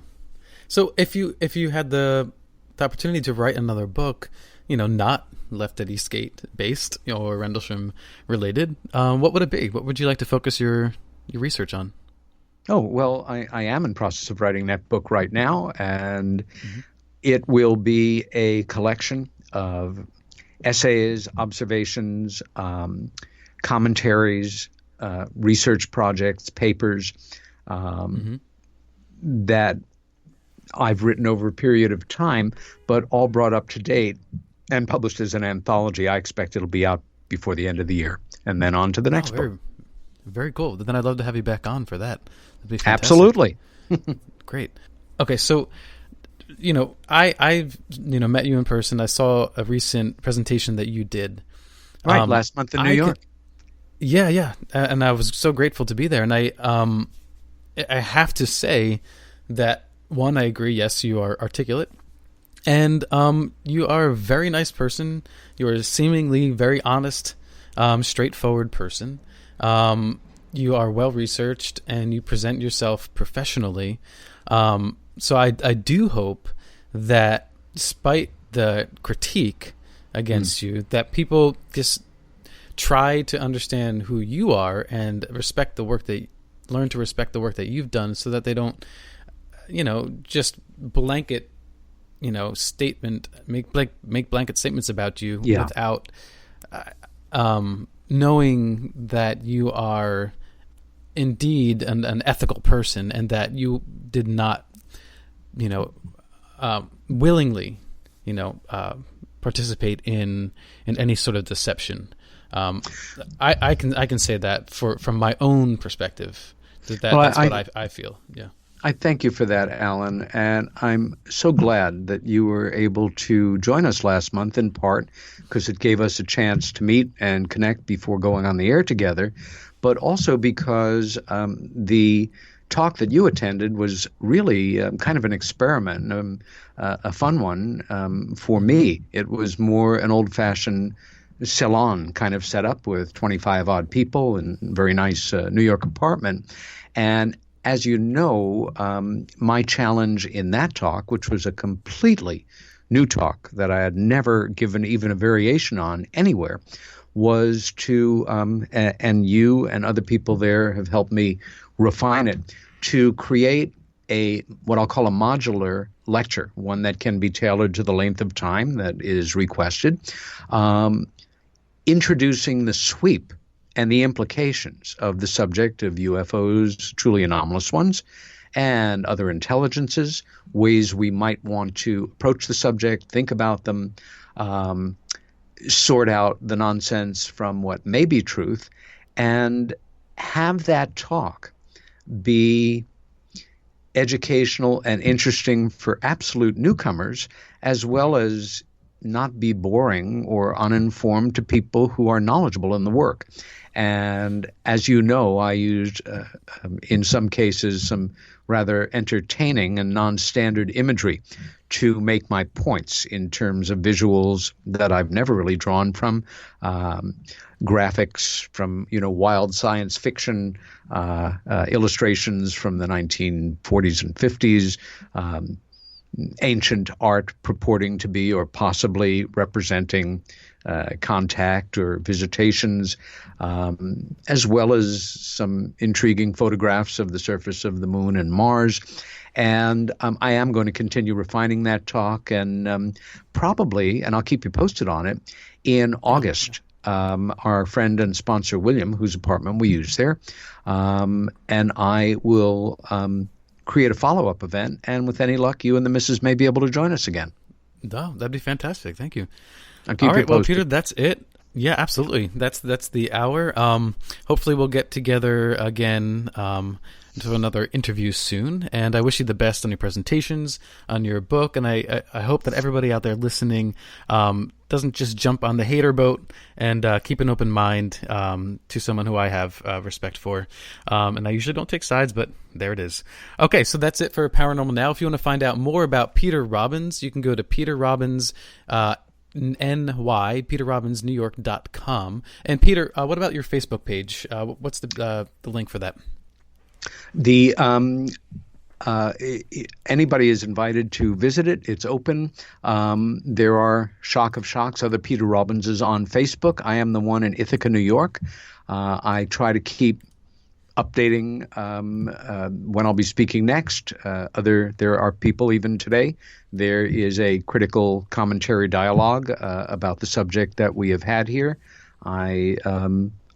So if you had the opportunity to write another book, not Left at Eastgate based, or Rendlesham related, what would it be? What would you like to focus your research on? Oh, well, I am in process of writing that book right now, and it will be a collection of essays, observations, commentaries, research projects, papers that I've written over a period of time, but all brought up to date and published as an anthology. I expect it'll be out before the end of the year, and then on to the next book. Very cool. Then I'd love to have you back on for that. That'd be fantastic. Absolutely. Great. Okay, so I've met you in person. I saw a recent presentation that you did. Right, last month in New York. Yeah, and I was so grateful to be there. And I have to say that, one, I agree. Yes, you are articulate, and you are a very nice person. You are a seemingly very honest, straightforward person. You are well researched, and you present yourself professionally. So I do hope that, despite the critique against you, that people just try to understand who you are and learn to respect the work that you've done, so that they don't, just blanket, make blanket statements about you without knowing that you are indeed an ethical person, and that you did not, willingly, participate in any sort of deception. I can say that from my own perspective, that's what I feel. Yeah. I thank you for that, Alan, and I'm so glad that you were able to join us last month, in part because it gave us a chance to meet and connect before going on the air together, but also because the talk that you attended was really kind of an experiment, a fun one for me. It was more an old-fashioned salon kind of setup with 25-odd people and very nice New York apartment. And as you know, my challenge in that talk, which was a completely new talk that I had never given even a variation on anywhere, was to, and you and other people there have helped me refine it, to create what I'll call a modular lecture, one that can be tailored to the length of time that is requested, introducing the sweep and the implications of the subject of UFOs, truly anomalous ones, and other intelligences, ways we might want to approach the subject, think about them, sort out the nonsense from what may be truth, and have that talk be educational and interesting for absolute newcomers, as well as not be boring or uninformed to people who are knowledgeable in the work. And as you know, I used, in some cases, some rather entertaining and non-standard imagery to make my points in terms of visuals that I've never really drawn from, graphics from, wild science fiction, illustrations from the 1940s and 50s, ancient art purporting to be or possibly representing contact or visitations, as well as some intriguing photographs of the surface of the moon and Mars. And I am going to continue refining that talk, and probably, and I'll keep you posted on it, in August, our friend and sponsor William, whose apartment we use there, and I will create a follow-up event, and with any luck, you and the missus may be able to join us again. No, that'd be fantastic. Thank you. I'll keep All you right, well, posted. Peter, that's it. Yeah, absolutely. That's the hour. Hopefully we'll get together again to another interview soon. And I wish you the best on your presentations, on your book. And I hope that everybody out there listening doesn't just jump on the hater boat, and keep an open mind to someone who I have respect for. And I usually don't take sides, but there it is. Okay, so that's it for Paranormal Now. If you want to find out more about Peter Robbins, you can go to Peter Robbins NY, peterrobbinsnewyork.com. And Peter, what about your Facebook page? What's the link for that? The anybody is invited to visit it. It's open. There are Shock of Shocks, other Peter Robbinses on Facebook. I am the one in Ithaca, New York. I try to keep updating when I'll be speaking next. There are people even today. There is a critical commentary dialogue about the subject that we have had here. I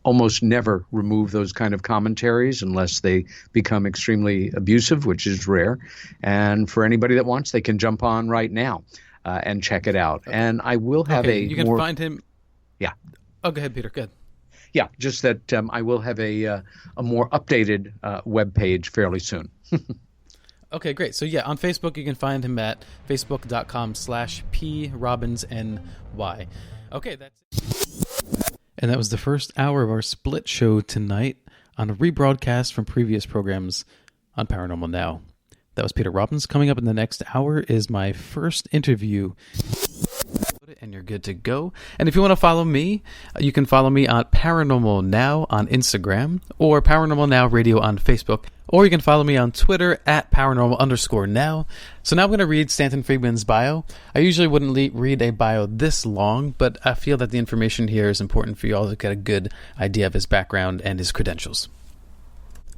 almost never remove those kind of commentaries unless they become extremely abusive, which is rare. And for anybody that wants, they can jump on right now and check it out. And I will have you can find him. Yeah. Oh, go ahead, Peter. Good. Yeah, just that I will have a more updated web page fairly soon. Okay, great. So yeah, on Facebook you can find him at facebook.com/PRobbinsNY. Okay, that's it. And that was the first hour of our split show tonight on a rebroadcast from previous programs on Paranormal Now. That was Peter Robbins. Coming up in the next hour is my first interview. And you're good to go. And if you want to follow me, you can follow me on Paranormal Now on Instagram, or Paranormal Now Radio on Facebook, or you can follow me on Twitter at Paranormal_Now. So now I'm going to read Stanton Friedman's bio. I usually wouldn't read a bio this long, but I feel that the information here is important for you all to get a good idea of his background and his credentials.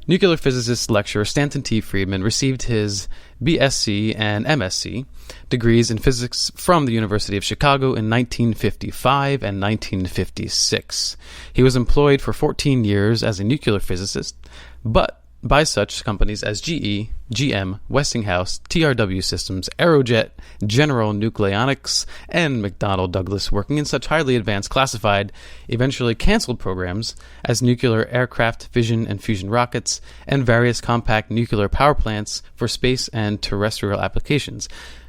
Nuclear physicist lecturer Stanton T. Friedman received his BSc and MSc degrees in physics from the University of Chicago in 1955 and 1956. He was employed for 14 years as a nuclear physicist, but by such companies as GE, GM, Westinghouse, TRW Systems, Aerojet, General Nucleonics, and McDonnell Douglas, working in such highly advanced classified, eventually canceled programs as nuclear aircraft, fission and fusion rockets, and various compact nuclear power plants for space and terrestrial applications.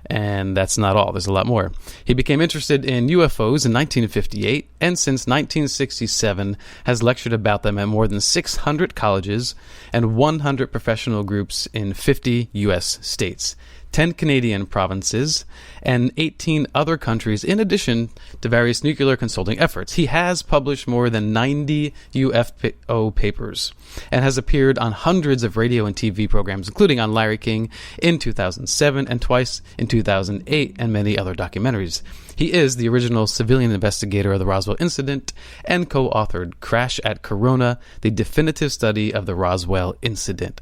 And that's not all. There's a lot more. He became interested in UFOs in 1958, and since 1967 has lectured about them at more than 600 colleges and 100 professional groups in 50 U.S. states, 10 Canadian provinces, and 18 other countries, in addition to various nuclear consulting efforts. He has published more than 90 UFO papers and has appeared on hundreds of radio and TV programs, including on Larry King in 2007 and twice in 2008, and many other documentaries. He is the original civilian investigator of the Roswell incident and co-authored Crash at Corona, the definitive study of the Roswell incident.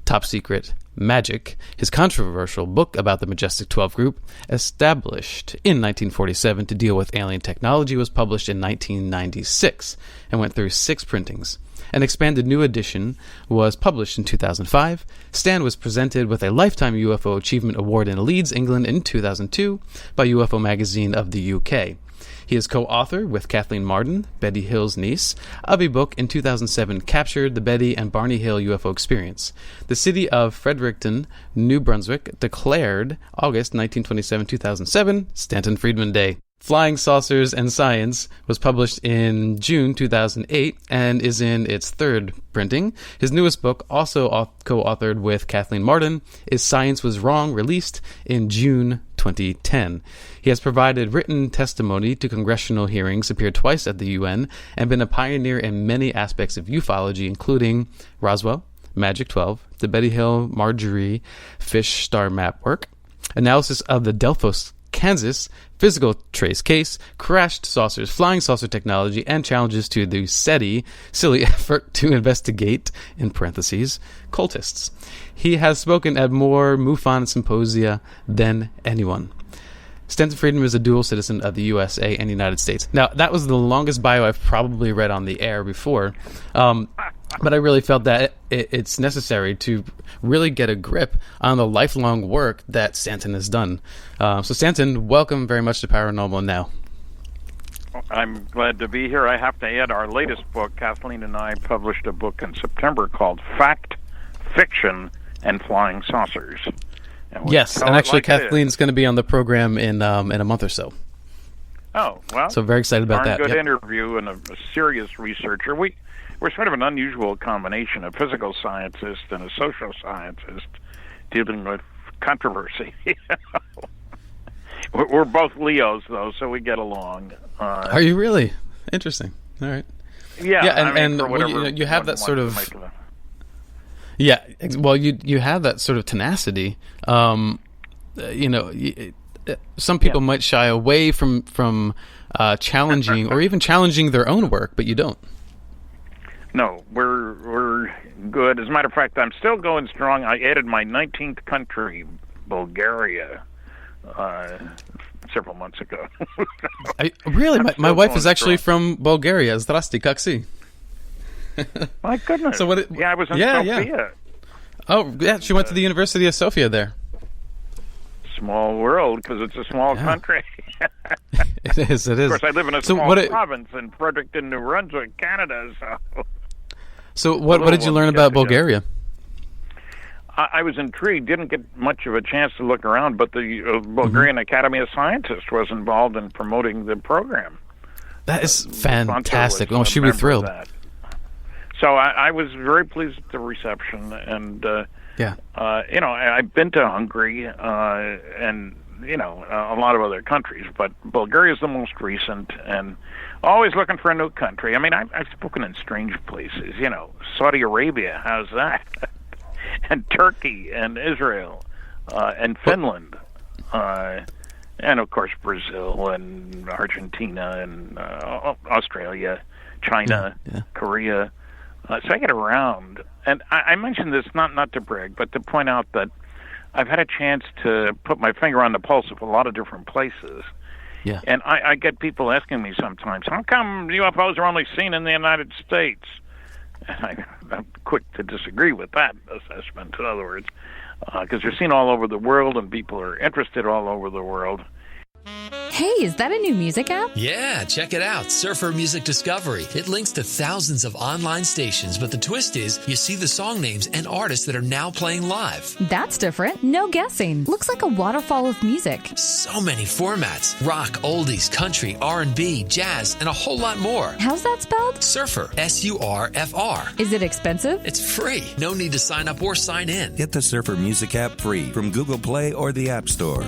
Top Secret Magic, his controversial book about the Majestic 12 group, established in 1947 to deal with alien technology, was published in 1996 and went through 6 printings. An expanded new edition was published in 2005. Stan was presented with a Lifetime UFO Achievement Award in Leeds, England in 2002 by UFO Magazine of the UK. He is co-author with Kathleen Marden, Betty Hill's niece, of a book in 2007 captured the Betty and Barney Hill UFO experience. The city of Fredericton, New Brunswick, declared August 1927-2007 Stanton Friedman Day. Flying Saucers and Science was published in June 2008 and is in its 3rd printing. His newest book, also co-authored with Kathleen Marden, is Science Was Wrong, released in June 2010. He has provided written testimony to congressional hearings, appeared twice at the UN, and been a pioneer in many aspects of ufology, including Roswell, Magic 12, the Betty Hill Marjorie Fish Star Map work, analysis of the Delphos, Kansas physical trace case, crashed saucers, flying saucer technology, and challenges to the SETI silly effort to investigate, in parentheses, cultists. He has spoken at more MUFON symposia than anyone. Stanton Friedman is a dual citizen of the USA and United States. Now, that was the longest bio I've probably read on the air before. But I really felt that it's necessary to really get a grip on the lifelong work that Stanton has done. So Stanton, welcome very much to Paranormal Now. I'm glad to be here. I have to add our latest book. Kathleen and I published a book in September called Fact, Fiction, and Flying Saucers. Yes, and actually Kathleen's going to be on the program in a month or so. Oh, well. So very excited about that. Good interview and a serious researcher. We're sort of an unusual combination, a physical scientist and a social scientist dealing with controversy. We're both Leos, though, so we get along. Are you really? Interesting. All right. Yeah, and you have that sort of... Yeah, well, you have that sort of tenacity. Some people might shy away from challenging or even challenging their own work, but you don't. No, we're good. As a matter of fact, I'm still going strong. I added my 19th country, Bulgaria, several months ago. Really? My wife is actually from Bulgaria. Zdrasti, как si? My goodness. So I was in Sofia. Yeah. Oh, yeah, she went to the University of Sofia there. Small world, because it's a small country. It is. Of course, I live in a small province in Fredericton, New Brunswick, Canada. So what did you learn about Bulgaria? I was intrigued, didn't get much of a chance to look around, but the Bulgarian Academy of Scientists was involved in promoting the program. That is fantastic. Oh, she'd be thrilled. So I was very pleased with the reception, and I've been to Hungary and a lot of other countries, but Bulgaria is the most recent, and always looking for a new country. I mean, I've spoken in strange places. Saudi Arabia, how's that? And Turkey and Israel and Finland, and of course Brazil and Argentina and Australia, China, Korea. So I get around, and I mention this not to brag, but to point out that I've had a chance to put my finger on the pulse of a lot of different places. Yeah. And I get people asking me sometimes, how come UFOs are only seen in the United States? And I'm quick to disagree with that assessment, in other words, because they're seen all over the world and people are interested all over the world. Hey, is that a new music app? Yeah, check it out. Surfer Music Discovery. It links to thousands of online stations, but the twist is you see the song names and artists that are now playing live. That's different. No guessing. Looks like a waterfall of music. So many formats. Rock, oldies, country, R&B, jazz, and a whole lot more. How's that spelled? Surfer. S-U-R-F-R. Is it expensive? It's free. No need to sign up or sign in. Get the Surfer Music app free from Google Play or the App Store.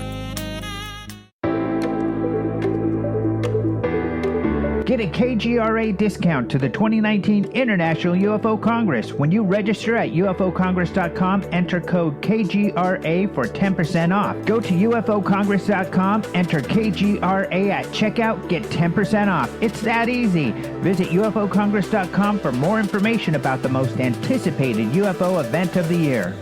Get a KGRA discount to the 2019 International UFO Congress. When you register at ufocongress.com, enter code KGRA for 10% off. Go to ufocongress.com, enter KGRA at checkout, get 10% off. It's that easy. Visit ufocongress.com for more information about the most anticipated UFO event of the year.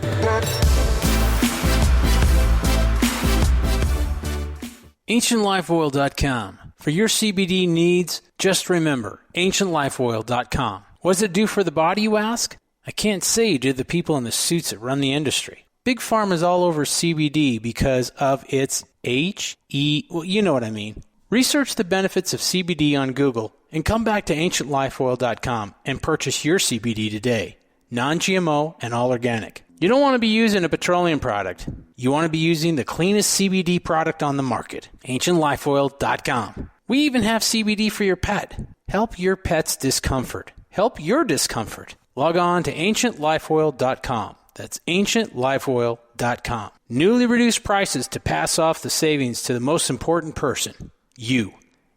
AncientLifeOil.com. For your CBD needs, just remember, AncientLifeOil.com. What does it do for the body, you ask? I can't say to the people in the suits that run the industry. Big Pharma is all over CBD because of its well, you know what I mean. Research the benefits of CBD on Google and come back to AncientLifeOil.com and purchase your CBD today. Non-GMO and all organic. You don't want to be using a petroleum product. You want to be using the cleanest CBD product on the market. AncientLifeOil.com. We even have CBD for your pet. Help your pet's discomfort. Help your discomfort. Log on to AncientLifeOil.com. That's AncientLifeOil.com. Newly reduced prices to pass off the savings to the most important person. You.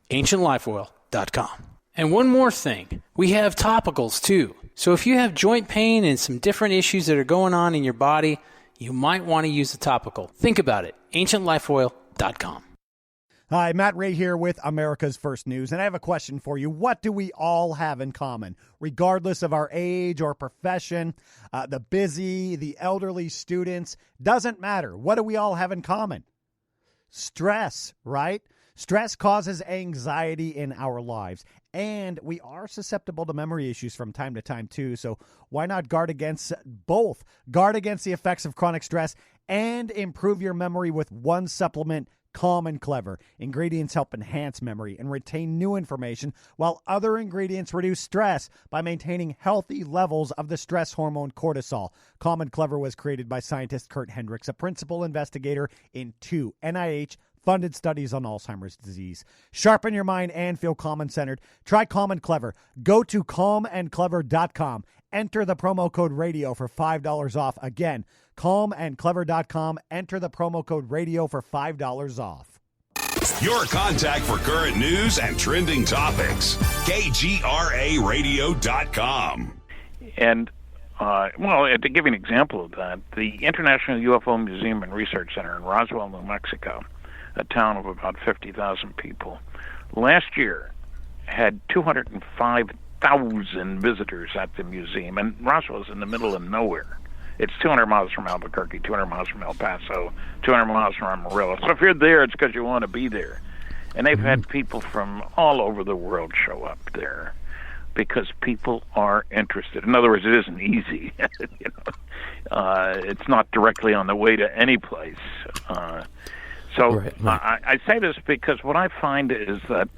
AncientLifeOil.com. And one more thing. We have topicals too. So if you have joint pain and some different issues that are going on in your body, you might want to use a topical. Think about it. AncientLifeOil.com. Hi, Matt Ray here with America's First News, and I have a question for you. What do we all have in common, regardless of our age or profession? The busy, the elderly, students, doesn't matter. What do we all have in common? Stress, right? Stress causes anxiety in our lives. And we are susceptible to memory issues from time to time, too. So why not guard against both? Guard against the effects of chronic stress and improve your memory with one supplement, Calm and Clever. Ingredients help enhance memory and retain new information, while other ingredients reduce stress by maintaining healthy levels of the stress hormone cortisol. Calm and Clever was created by scientist Kurt Hendricks, a principal investigator in 2 NIH-funded studies on Alzheimer's disease. Sharpen your mind and feel calm and centered. Try Calm and Clever. Go to calmandclever.com. Enter the promo code radio for $5 off. Again, calmandclever.com. Enter the promo code radio for $5 off. Your contact for current news and trending topics. KGRAradio.com. And, to give you an example of that, the International UFO Museum and Research Center in Roswell, New Mexico, a town of about 50,000 people, last year had 205,000 visitors at the museum. And Roswell's in the middle of nowhere. It's 200 miles from Albuquerque, 200 miles from El Paso, 200 miles from Amarillo. So if you're there, it's because you want to be there. And they've had people from all over the world show up there because people are interested. In other words, it isn't easy. It's not directly on the way to any place. I say this because what I find is that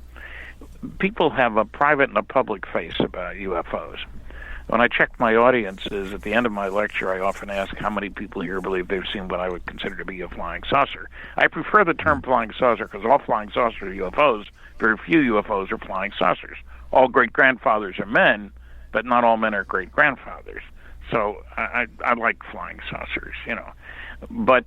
people have a private and a public face about UFOs. When I check my audiences at the end of my lecture, I often ask how many people here believe they've seen what I would consider to be a flying saucer. I prefer the term flying saucer because all flying saucers are UFOs. Very few UFOs are flying saucers. All great-grandfathers are men, but not all men are great-grandfathers. So I like flying saucers, But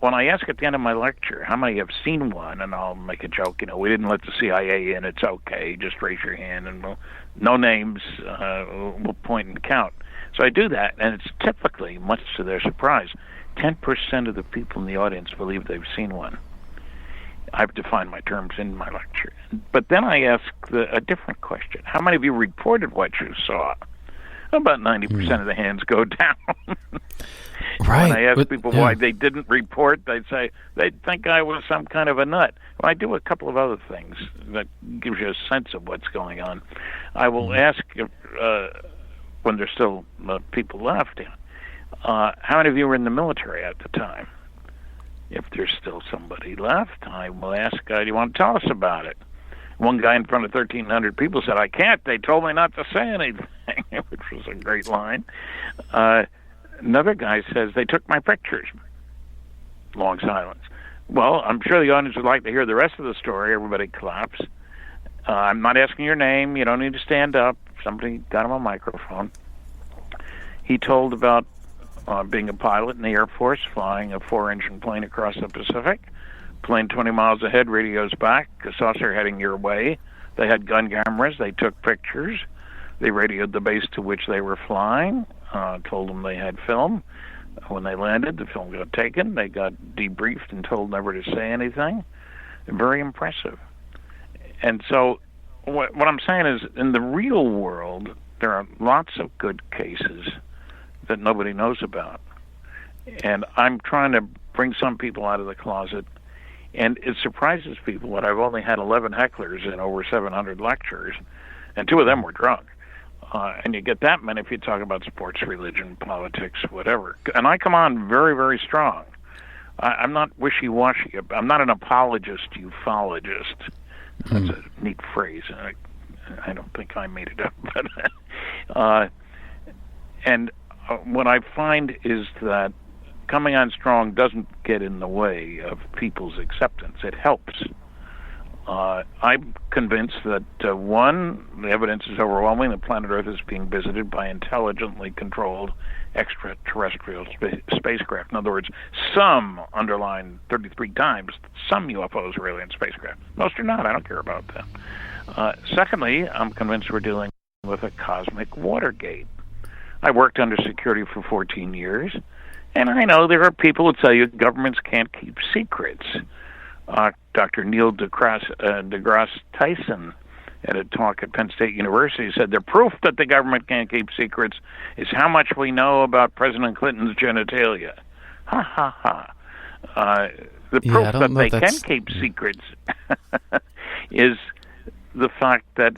when I ask at the end of my lecture how many have seen one, and I'll make a joke, we didn't let the CIA in, it's okay, just raise your hand, and no names, we'll point and count. So I do that, and it's typically, much to their surprise, 10% of the people in the audience believe they've seen one. I've defined my terms in my lecture. But then I ask a different question. How many of you reported what you saw? About 90% of the hands go down. Right. When I ask people why they didn't report, they'd say they'd think I was some kind of a nut. Well, I do a couple of other things that gives you a sense of what's going on. I will ask if, when there's still people left, how many of you were in the military at the time? If there's still somebody left, I will ask, do you want to tell us about it? One guy in front of 1,300 people said, I can't. They told me not to say anything, which was a great line. Another guy says, they took my pictures. Long silence. Well, I'm sure the audience would like to hear the rest of the story. Everybody claps. I'm not asking your name. You don't need to stand up. Somebody got him a microphone. He told about being a pilot in the Air Force, flying a 4-engine plane across the Pacific. Plane 20 miles ahead, radios back, a saucer heading your way. They had gun cameras. They took pictures. They radioed the base to which they were flying, told them they had film. When they landed, the film got taken. They got debriefed and told never to say anything. Very impressive. And so what I'm saying is, in the real world, there are lots of good cases that nobody knows about. And I'm trying to bring some people out of the closet. And it surprises people that I've only had 11 hecklers in over 700 lectures, and 2 of them were drunk. And you get that many if you talk about sports, religion, politics, whatever. And I come on very, very strong. I'm not wishy-washy. I'm not an apologist, ufologist. That's a neat phrase. I don't think I made it up. But, and what I find is that coming on strong doesn't get in the way of people's acceptance. It helps. I'm convinced that, one, the evidence is overwhelming that planet Earth is being visited by intelligently controlled extraterrestrial spacecraft. In other words, some, underline 33 times, some UFOs are alien spacecraft. Most are not. I don't care about that. Secondly, I'm convinced we're dealing with a cosmic Watergate. I worked under security for 14 years, and I know there are people who tell you governments can't keep secrets. Dr. Neil deGrasse Tyson at a talk at Penn State University said the proof that the government can't keep secrets is how much we know about President Clinton's genitalia. Ha, ha, ha. The proof that they can keep secrets is the fact that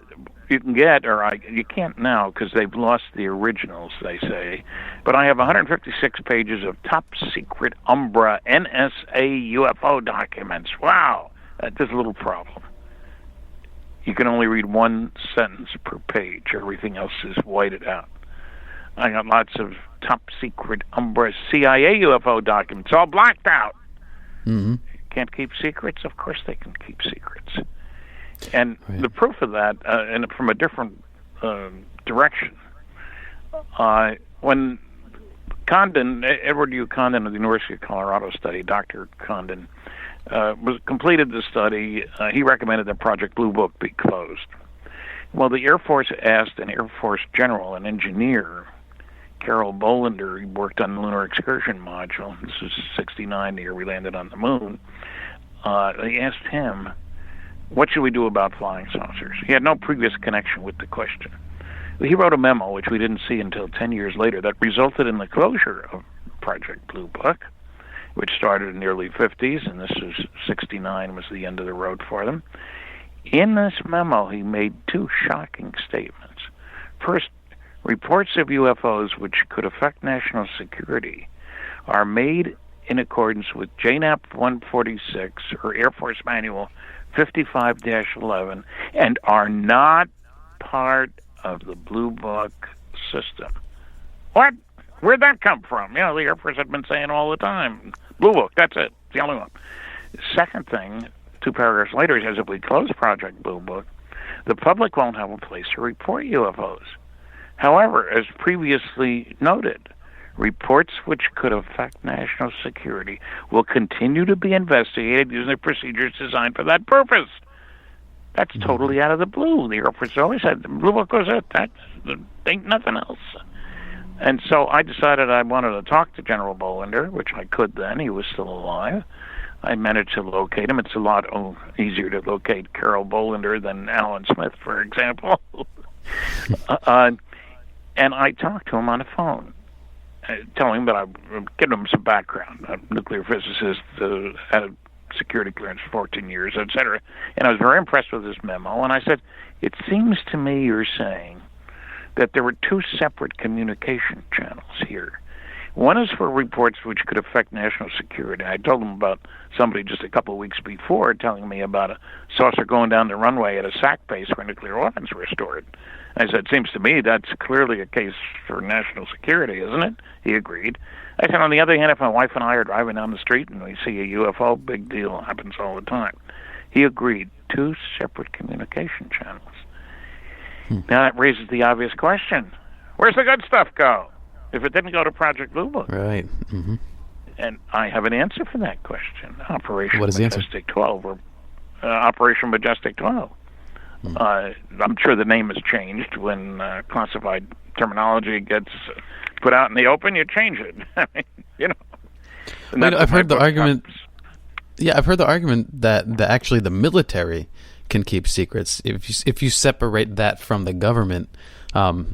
you can get, you can't now because they've lost the originals, they say, but I have 156 pages of top secret Umbra NSA UFO documents. Wow, there's a little problem. You can only read one sentence per page. Everything else is whited out. I got lots of top secret Umbra CIA UFO documents, all blacked out. Mm-hmm. Can't keep secrets? Of course they can keep secrets. And the proof of that, and from a different direction, when Condon, Edward U. Condon of the University of Colorado study, Dr. Condon, completed the study, he recommended that Project Blue Book be closed. Well, the Air Force asked an Air Force general, an engineer, Carol Bolender, he worked on the Lunar Excursion Module. This is 1969, the year we landed on the moon. They asked him, what should we do about flying saucers? He had no previous connection with the question. He wrote a memo, which we didn't see until 10 years later, that resulted in the closure of Project Blue Book, which started in the early 50s, and this was 1969 was the end of the road for them. In this memo, he made two shocking statements. First, reports of UFOs which could affect national security are made in accordance with JNAP 146 or Air Force Manual 55-11 and are not part of the Blue Book system. What? Where'd that come from? The Air Force had been saying all the time, Blue Book, that's it, it's the only one. Second thing, 2 paragraphs later, he says if we close Project Blue Book, the public won't have a place to report UFOs. However, as previously noted, reports which could affect national security will continue to be investigated using the procedures designed for that purpose. That's totally out of the blue. The Air Force always said the Blue Book was it. That ain't nothing else. And so I decided I wanted to talk to General Bolender, which I could then. He was still alive. I managed to locate him. It's a lot easier to locate Carol Bolender than Alan Smith, for example. And I talked to him on the phone, telling him that I'm giving him some background. I'm a nuclear physicist, had a security clearance for 14 years, etc. And I was very impressed with his memo. And I said, it seems to me you're saying that there were 2 separate communication channels here. One is for reports which could affect national security. I told him about somebody just a couple of weeks before telling me about a saucer going down the runway at a SAC base where nuclear weapons were stored. I said, seems to me that's clearly a case for national security, isn't it? He agreed. I said, on the other hand, if my wife and I are driving down the street and we see a UFO, big deal, happens all the time. He agreed. 2 separate communication channels. Now that raises the obvious question. Where's the good stuff go? If it didn't go to Project Blue Book. Right. Mm-hmm. And I have an answer for that question. Operation What is the Majestic answer? 12, or Operation Majestic 12. I'm sure the name has changed when classified terminology gets put out in the open. You change it. I mean, I've heard the argument. Yeah, I've heard the argument that actually the military can keep secrets. If you separate that from the government, do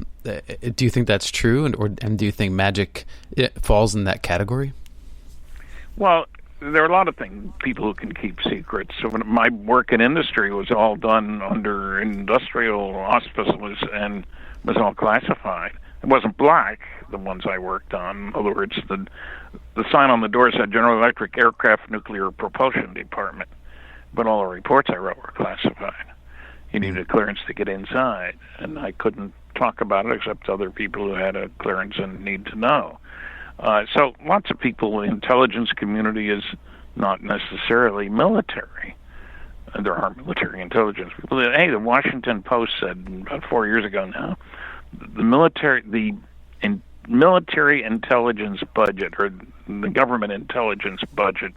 you think that's true, and do you think magic falls in that category? Well, there are a lot of people who can keep secrets. So my work in industry was all done under industrial auspices and was all classified. It wasn't black, the ones I worked on. In other words, the sign on the door said General Electric Aircraft Nuclear Propulsion Department, but all the reports I wrote were classified. You needed a clearance to get inside, and I couldn't talk about it except other people who had a clearance and need to know. So lots of people, the intelligence community is not necessarily military. There are military intelligence people. Hey, the Washington Post said about 4 years ago now, the military intelligence budget, or the government intelligence budget,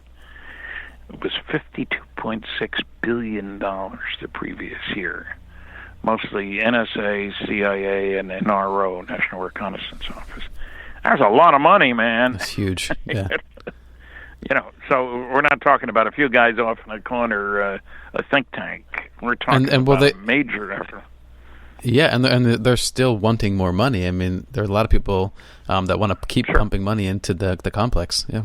was $52.6 billion the previous year. Mostly NSA, CIA, and NRO, National Reconnaissance Office. That's a lot of money, man. That's huge. Yeah. So we're not talking about a few guys off in a corner, a think tank. We're talking about a major effort. Yeah, and they're still wanting more money. I mean, there are a lot of people that want to keep pumping money into the complex. Yeah.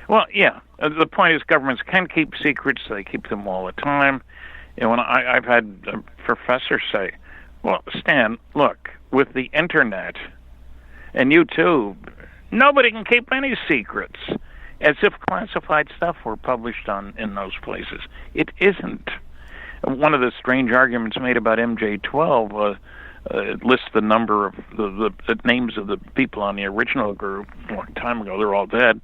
Well, yeah. The point is governments can keep secrets. They keep them all the time. When I've had professors say, well, Stan, look, with the internet and YouTube, nobody can keep any secrets, as if classified stuff were published in those places. It isn't. One of the strange arguments made about MJ12 it lists the number of the names of the people on the original group a long time ago. They're all dead.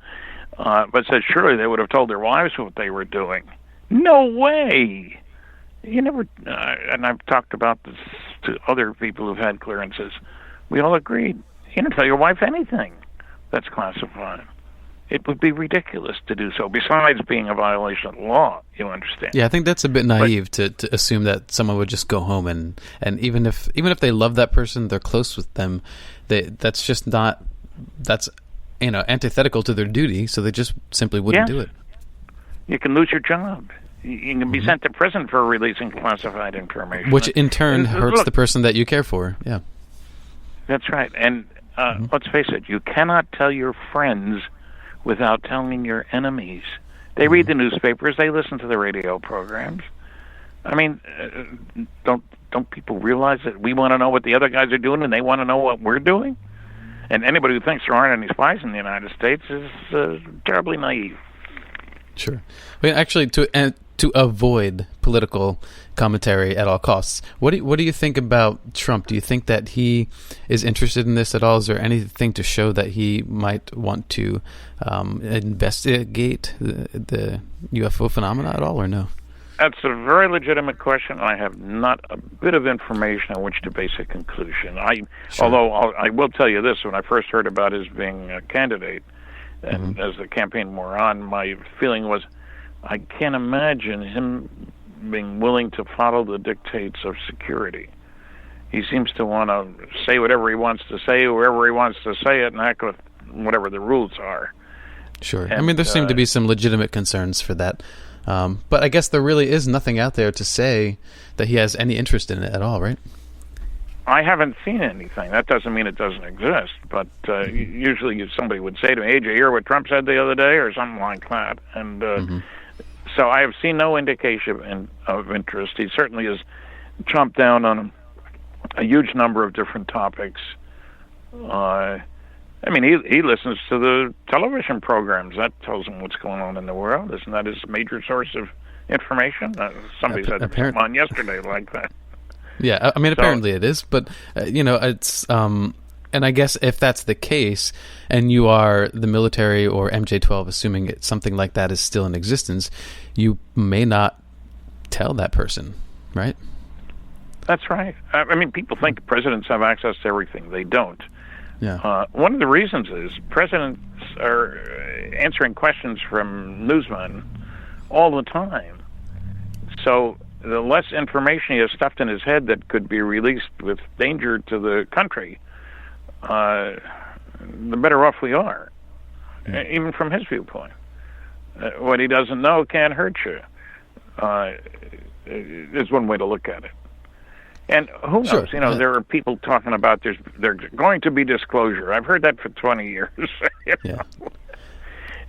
But said surely they would have told their wives what they were doing. No way. You never, and I've talked about this to other people who've had clearances. We all agreed. You don't tell your wife anything that's classified. It would be ridiculous to do so, besides being a violation of the law, you understand. Yeah, I think that's a bit naive to assume that someone would just go home and even if they love that person, they're close with them, that's just not, that's, antithetical to their duty, so they just simply wouldn't do it. You can lose your job. You can be sent to prison for releasing classified information. Which in turn hurts the person that you care for, yeah. That's right, and let's face it, you cannot tell your friends without telling your enemies. They read the newspapers, they listen to the radio programs. I mean, don't people realize that we want to know what the other guys are doing and they want to know what we're doing? And anybody who thinks there aren't any spies in the United States is terribly naive. Sure. I mean, actually, to avoid political commentary at all costs, what do you think about Trump? Do you think that he is interested in this at all? Is there anything to show that he might want to investigate the UFO phenomena at all, or no? That's a very legitimate question. I have not a bit of information on which to base a conclusion. Although I will tell you this: when I first heard about his being a candidate, and as the campaign wore on, my feeling was, I can't imagine him being willing to follow the dictates of security. He seems to want to say whatever he wants to say, wherever he wants to say it, and act with whatever the rules are. Sure. And, I mean, there seem to be some legitimate concerns for that. But I guess there really is nothing out there to say that he has any interest in it at all, right? I haven't seen anything. That doesn't mean it doesn't exist, but usually somebody would say to me, hey, did you hear what Trump said the other day, or something like that? And so I have seen no indication of interest. He certainly has chomped down on a huge number of different topics. I mean, he listens to the television programs. That tells him what's going on in the world. Isn't that his major source of information? Somebody said something on yesterday like that. Yeah, I mean, apparently it is, but, it's, and I guess if that's the case, and you are the military or MJ-12, assuming something like that is still in existence, you may not tell that person, right? That's right. I mean, people think presidents have access to everything. They don't. Yeah. One of the reasons is presidents are answering questions from newsmen all the time. So the less information he has stuffed in his head that could be released with danger to the country, the better off we are, even from his viewpoint. What he doesn't know can't hurt you. Is one way to look at it. And who knows? Sure. There are people talking about there's going to be disclosure. I've heard that for 20 years. Yeah.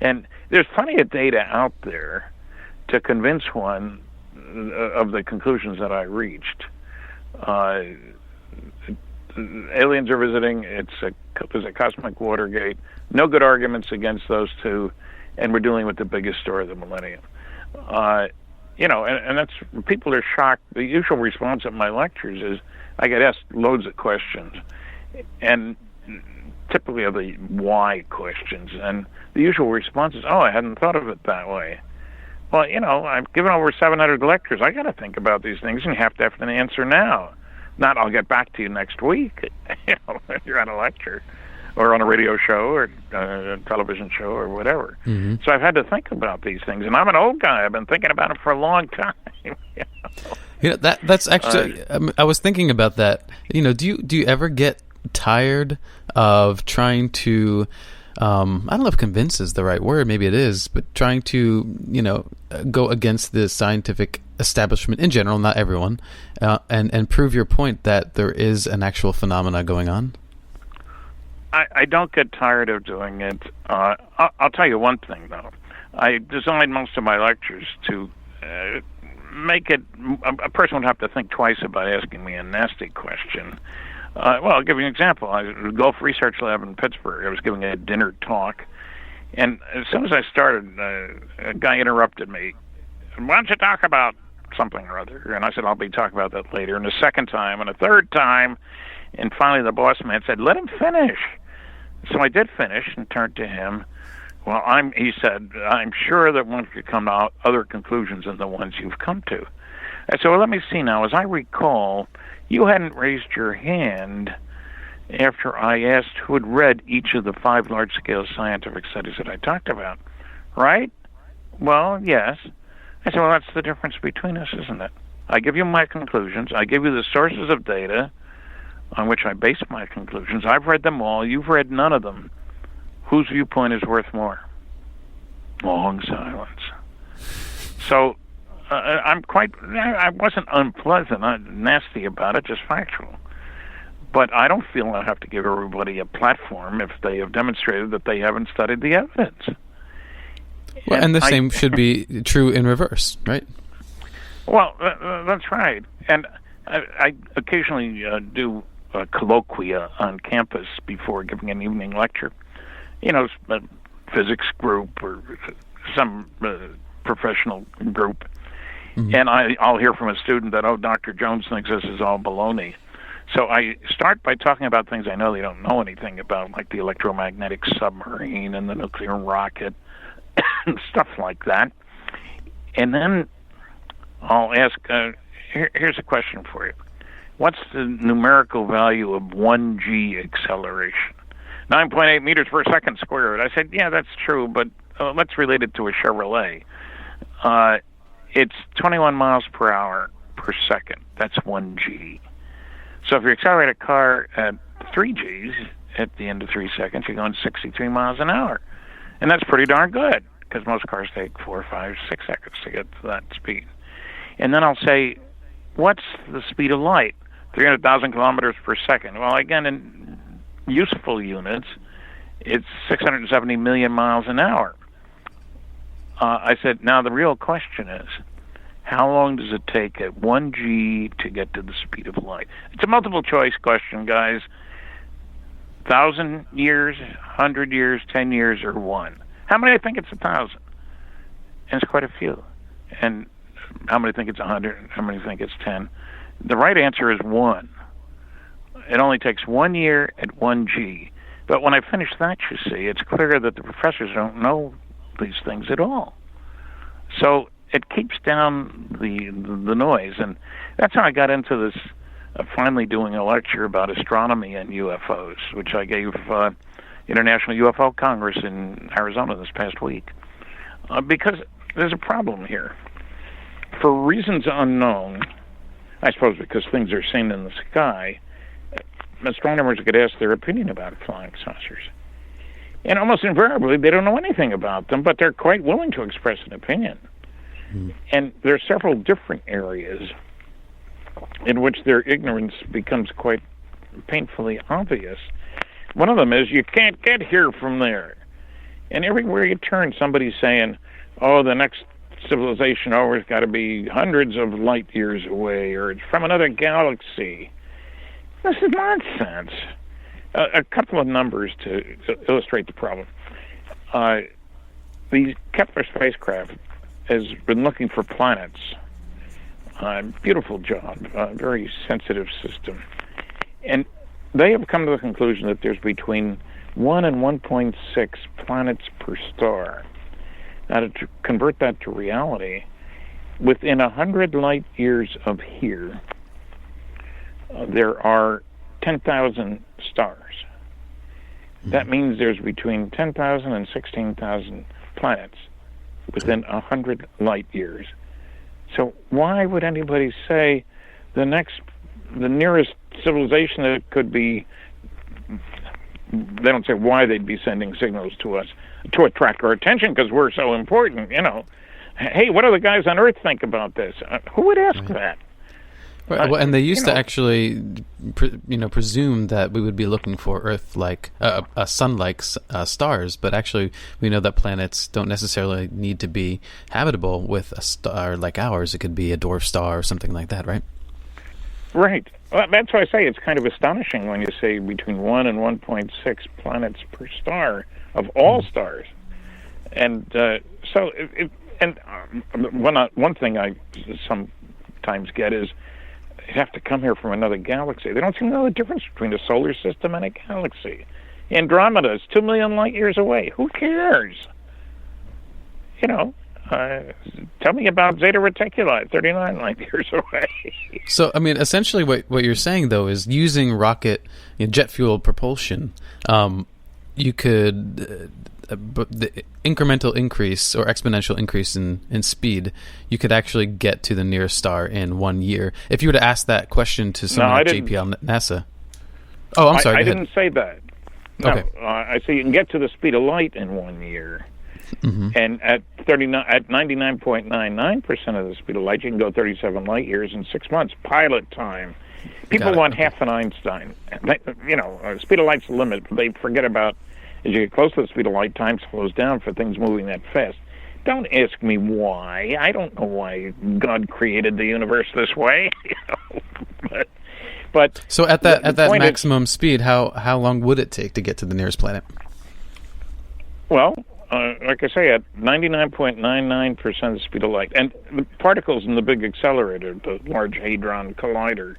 And there's plenty of data out there to convince one of the conclusions that I reached. Aliens are visiting. There's a cosmic Watergate. No good arguments against those two, and we're dealing with the biggest story of the millennium. And that's, people are shocked. The usual response at my lectures is I get asked loads of questions, and typically are the why questions. And the usual response is, oh, I hadn't thought of it that way. Well, I've given over 700 lectures. I got to think about these things, and you have to have an answer now. Not, I'll get back to you next week. If you're on a lecture, or on a radio show, or a television show, or whatever. Mm-hmm. So I've had to think about these things, and I'm an old guy. I've been thinking about it for a long time. That's actually. I was thinking about that. Do you ever get tired of trying to? I don't know if convince is the right word. Maybe it is, but trying to go against the scientific establishment in general, not everyone, and prove your point that there is an actual phenomena going on. I don't get tired of doing it. I'll tell you one thing, though. I designed most of my lectures to make it, a person would have to think twice about asking me a nasty question. Well, I'll give you an example. I was at the Gulf Research Lab in Pittsburgh. I was giving a dinner talk, and as soon as I started, a guy interrupted me. Why don't you talk about something or other? And I said, I'll be talking about that later. And a second time, and a third time, and finally the boss man said, let him finish. So I did finish and turned to him. Well, he said, I'm sure that one could come to other conclusions than the ones you've come to. I said, well, let me see now. As I recall, you hadn't raised your hand after I asked who had read each of the 5 large-scale scientific studies that I talked about, right? Well, yes. I said, well, that's the difference between us, isn't it? I give you my conclusions. I give you the sources of data on which I base my conclusions. I've read them all. You've read none of them. Whose viewpoint is worth more? Long silence. So I wasn't unpleasant, nasty about it, just factual. But I don't feel I have to give everybody a platform if they have demonstrated that they haven't studied the evidence. Well, and the same should be true in reverse, right? Well, that's right. And I occasionally do a colloquia on campus before giving an evening lecture. You know, a physics group or some professional group. Mm-hmm. And I'll hear from a student that, Dr. Jones thinks this is all baloney. So I start by talking about things I know they don't know anything about, like the electromagnetic submarine and the nuclear rocket, stuff like that. And then I'll ask, here's a question for you. What's the numerical value of 1G acceleration? 9.8 meters per second squared. I said, yeah, that's true, but let's relate it to a Chevrolet. It's 21 miles per hour per second. That's 1G. So if you accelerate a car at 3 Gs, at the end of 3 seconds, you're going 63 miles an hour. And that's pretty darn good, because most cars take 4, 5, 6 seconds to get to that speed. And then I'll say, what's the speed of light? 300,000 kilometers per second. Well, again, in useful units, it's 670 million miles an hour. I said, now the real question is, how long does it take at 1G to get to the speed of light? It's a multiple choice question, guys. 1,000 years, 100 years, 10 years, or 1? How many think it's 1,000? And it's quite a few. And how many think it's 100? How many think it's 10? The right answer is 1. It only takes 1 year at 1G. But when I finish that, you see, it's clear that the professors don't know these things at all. So it keeps down the noise. And that's how I got into this, finally doing a lecture about astronomy and UFOs, which I gave International UFO Congress in Arizona this past week. Because there's a problem here. For reasons unknown, I suppose because things are seen in the sky, astronomers get asked their opinion about flying saucers. And almost invariably, they don't know anything about them, but they're quite willing to express an opinion. And there are several different areas in which their ignorance becomes quite painfully obvious. One of them is you can't get here from there. And everywhere you turn, somebody's saying, the next civilization over has got to be hundreds of light years away, or it's from another galaxy. This is nonsense. A couple of numbers to illustrate the problem. The Kepler spacecraft has been looking for planets. Beautiful job, very sensitive system. And they have come to the conclusion that there's between 1 and 1.6 planets per star. Now, to convert that to reality, within 100 light years of here, there are 10,000 stars. That means there's between 10,000 and 16,000 planets within 100 light years. So why would anybody say the nearest civilization that could be, they don't say why they'd be sending signals to us to attract our attention because we're so important, Hey, what do the guys on Earth think about this? Who would ask that? Right. Well, and they used to actually, presume that we would be looking for Earth-like, sun-like stars, but actually we know that planets don't necessarily need to be habitable with a star like ours. It could be a dwarf star or something like that, right? Right. Well, that's why I say it's kind of astonishing when you say between 1 and 1.6 planets per star of all stars. And one thing I sometimes get is you have to come here from another galaxy. They don't seem to know the difference between a solar system and a galaxy. Andromeda is 2 million light years away. Who cares? Tell me about Zeta Reticuli, 39 light years away. So, I mean, essentially what you're saying, though, is using rocket, jet fuel propulsion, you could, the incremental increase or exponential increase in speed, you could actually get to the nearest star in 1 year. If you were to ask that question to someone at JPL NASA. Oh, I'm sorry. I didn't say that. No, okay. I say you can get to the speed of light in 1 year. Mm-hmm. And at 99.99% of the speed of light, you can go 37 light years in 6 months. Pilot time. People want half an Einstein. Speed of light's the limit. But they forget about, as you get close to the speed of light, time slows down for things moving that fast. Don't ask me why. I don't know why God created the universe this way. But so at that maximum speed, how long would it take to get to the nearest planet? Well, like I say, at 99.99% of the speed of light, and the particles in the big accelerator, the Large Hadron Collider,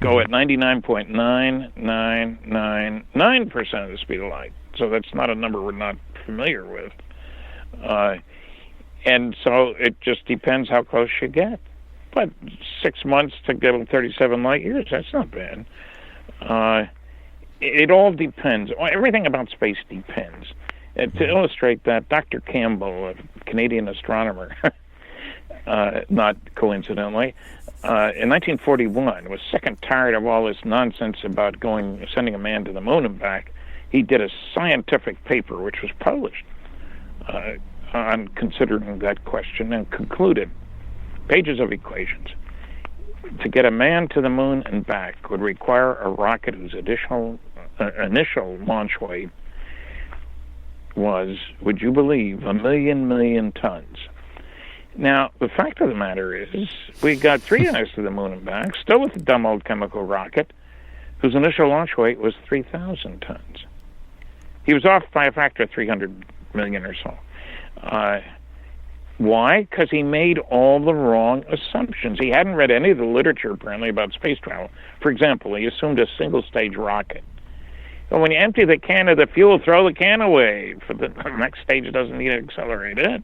go at 99.9999% of the speed of light. So that's not a number we're not familiar with. And so it just depends how close you get. But 6 months to get 37 light years, that's not bad. It all depends. Everything about space depends. To illustrate that, Dr. Campbell, a Canadian astronomer, not coincidentally, in 1941 was sick and tired of all this nonsense about sending a man to the moon and back. He did a scientific paper which was published on considering that question and concluded pages of equations. To get a man to the moon and back would require a rocket whose initial launch weight was, would you believe, 1 million tons. Now, the fact of the matter is, we got 3 guys to the moon and back, still with the dumb old chemical rocket, whose initial launch weight was 3,000 tons. He was off by a factor of 300 million or so. Why? Because he made all the wrong assumptions. He hadn't read any of the literature, apparently, about space travel. For example, he assumed a single-stage rocket. So when you empty the can of the fuel, throw the can away. For the next stage doesn't need to accelerate it.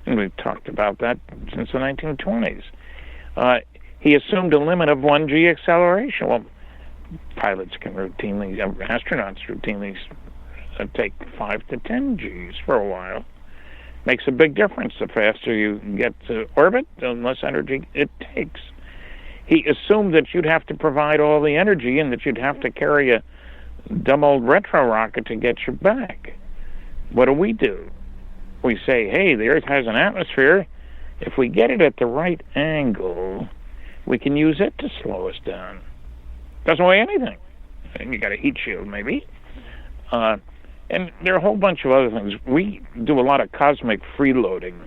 And we've talked about that since the 1920s. He assumed a limit of 1 g acceleration. Well, astronauts routinely take 5 to 10 Gs for a while. Makes a big difference. The faster you get to orbit, the less energy it takes. He assumed that you'd have to provide all the energy and that you'd have to carry a dumb old retro rocket to get you back. What do? We say, hey, the Earth has an atmosphere. If we get it at the right angle, we can use it to slow us down. Doesn't weigh anything. And you got a heat shield, maybe. And there are a whole bunch of other things. We do a lot of cosmic freeloading,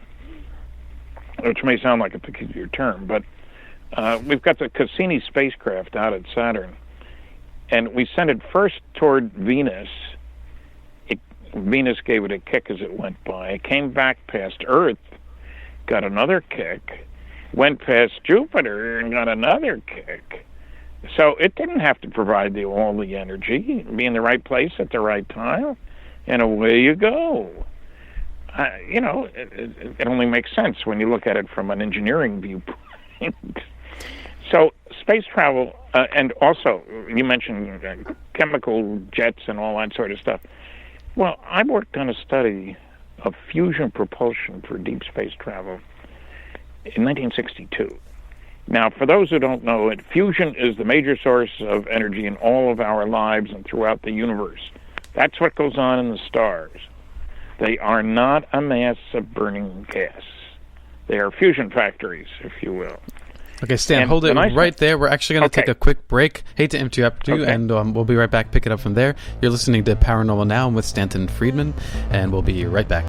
which may sound like a peculiar term, but we've got the Cassini spacecraft out at Saturn, and we sent it first toward Venus. Venus gave it a kick as it went by. It came back past Earth, got another kick, went past Jupiter and got another kick. So it didn't have to provide all the energy, be in the right place at the right time, and away you go. It only makes sense when you look at it from an engineering viewpoint. So space travel, and also you mentioned chemical jets and all that sort of stuff. Well, I worked on a study of fusion propulsion for deep space travel in 1962. Now, for those who don't know it, fusion is the major source of energy in all of our lives and throughout the universe. That's what goes on in the stars. They are not a mass of burning gas. They are fusion factories, if you will. Okay, Stan, hold it right there. We're actually going to take a quick break. Hate to interrupt you, and we'll be right back. Pick it up from there. You're listening to Paranormal Now. I'm with Stanton Friedman, and we'll be right back.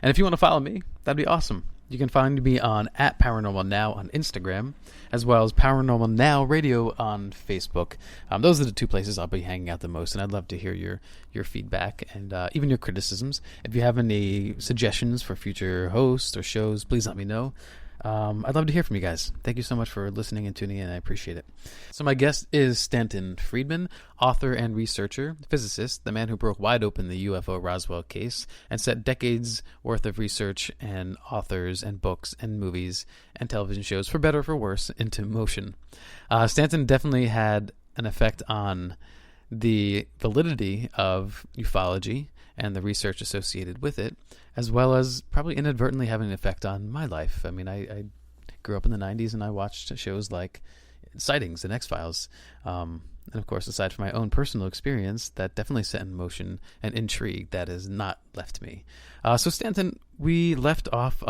And if you want to follow me, that'd be awesome. You can find me on @ParanormalNow on Instagram, as well as Paranormal Now Radio on Facebook. Those are the two places I'll be hanging out the most, and I'd love to hear your feedback and even your criticisms. If you have any suggestions for future hosts or shows, please let me know. I'd love to hear from you guys. Thank you so much for listening and tuning in. I appreciate it. So my guest is Stanton Friedman, author and researcher, physicist, the man who broke wide open the UFO Roswell case and set decades worth of research and authors and books and movies and television shows, for better or for worse, into motion. Stanton definitely had an effect on the validity of ufology and the research associated with it, as well as probably inadvertently having an effect on my life. I mean, I grew up in the 90s and I watched shows like Sightings and X-Files. And of course, aside from my own personal experience, that definitely set in motion an intrigue that has not left me. So Stanton, we left off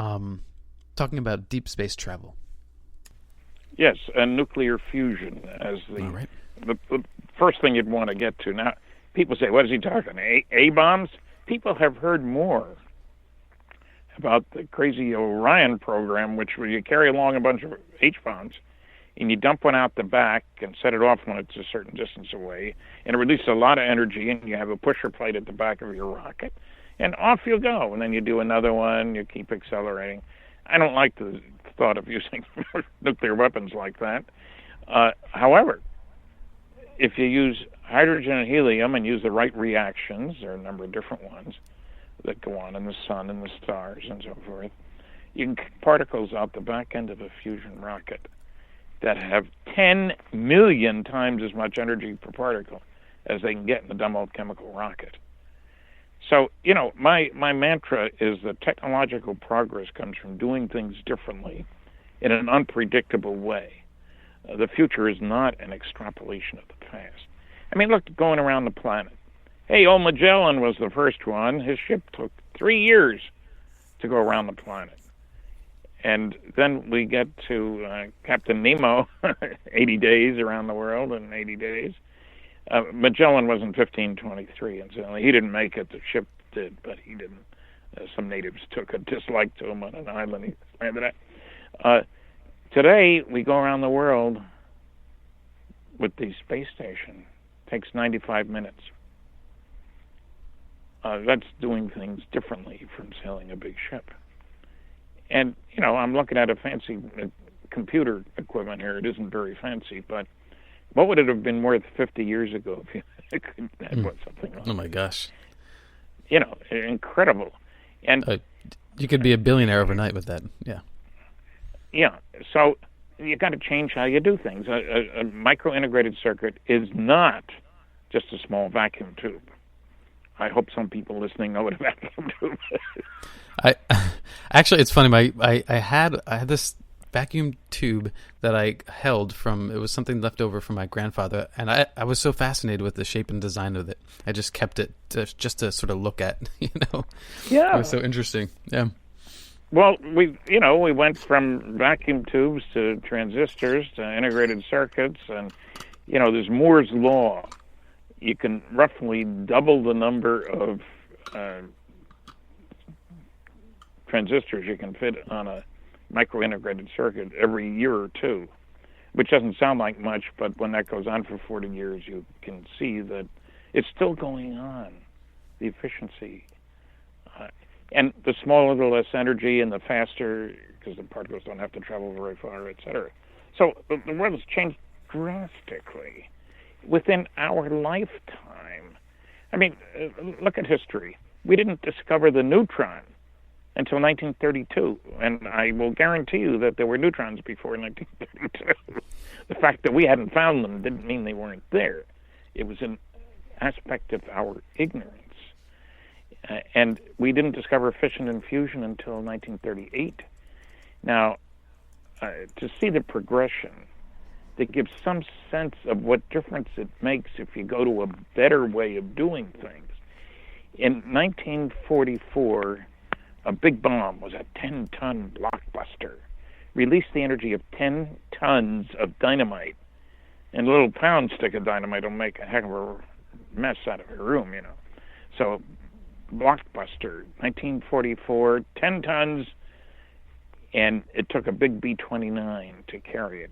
talking about deep space travel. Yes, and nuclear fusion as the first thing you'd want to get to. Now, people say, what is he talking, A-bombs? People have heard more about the crazy Orion program, which where you carry along a bunch of H-bombs, and you dump one out the back and set it off when it's a certain distance away, and it releases a lot of energy, and you have a pusher plate at the back of your rocket, and off you go. And then you do another one, you keep accelerating. I don't like the thought of using nuclear weapons like that. However, if you use hydrogen and helium and use the right reactions, there are a number of different ones that go on in the sun and the stars and so forth, you can kick particles out the back end of a fusion rocket that have 10 million times as much energy per particle as they can get in a dumb old chemical rocket. So, you know, my mantra is that technological progress comes from doing things differently in an unpredictable way. The future is not an extrapolation of the past. I mean, look, going around the planet. Hey, old Magellan was the first one. His ship took 3 years to go around the planet. And then we get to Captain Nemo, 80 days around the world in 80 days. Magellan was in 1523, and so he didn't make it. The ship did, but he didn't. Some natives took a dislike to him on an island he landed at. Today, we go around the world with the space station. It takes 95 minutes. That's doing things differently from sailing a big ship. And, you know, I'm looking at a fancy computer equipment here. It isn't very fancy, but what would it have been worth 50 years ago if you could put something on? Oh, my gosh. You know, incredible. And you could be a billionaire overnight with that, yeah. Yeah, so you got to change how you do things. A micro-integrated circuit is not just a small vacuum tube. I hope some people listening know what a vacuum tube is. Actually, it's funny. I had this vacuum tube that I held from, it was something left over from my grandfather, and I was so fascinated with the shape and design of it. I just kept it just to sort of look at, you know. Yeah. It was so interesting. Yeah. Well, we went from vacuum tubes to transistors to integrated circuits, and, you know, there's Moore's law. You can roughly double the number of transistors you can fit on a micro-integrated circuit every year or two, which doesn't sound like much, but when that goes on for 40 years, you can see that it's still going on, the efficiency. And the smaller, the less energy, and the faster, because the particles don't have to travel very far, et cetera. So the world has changed drastically within our lifetime. I mean, look at history. We didn't discover the neutron until 1932, and I will guarantee you that there were neutrons before 1932. The fact that we hadn't found them didn't mean they weren't there. It was an aspect of our ignorance. And we didn't discover fission and fusion until 1938. Now, to see the progression, that gives some sense of what difference it makes if you go to a better way of doing things. In 1944, a big bomb was a 10-ton blockbuster. released the energy of 10 tons of dynamite. And a little pound stick of dynamite will make a heck of a mess out of a room, So, blockbuster, 1944, 10 tons, and it took a big B-29 to carry it.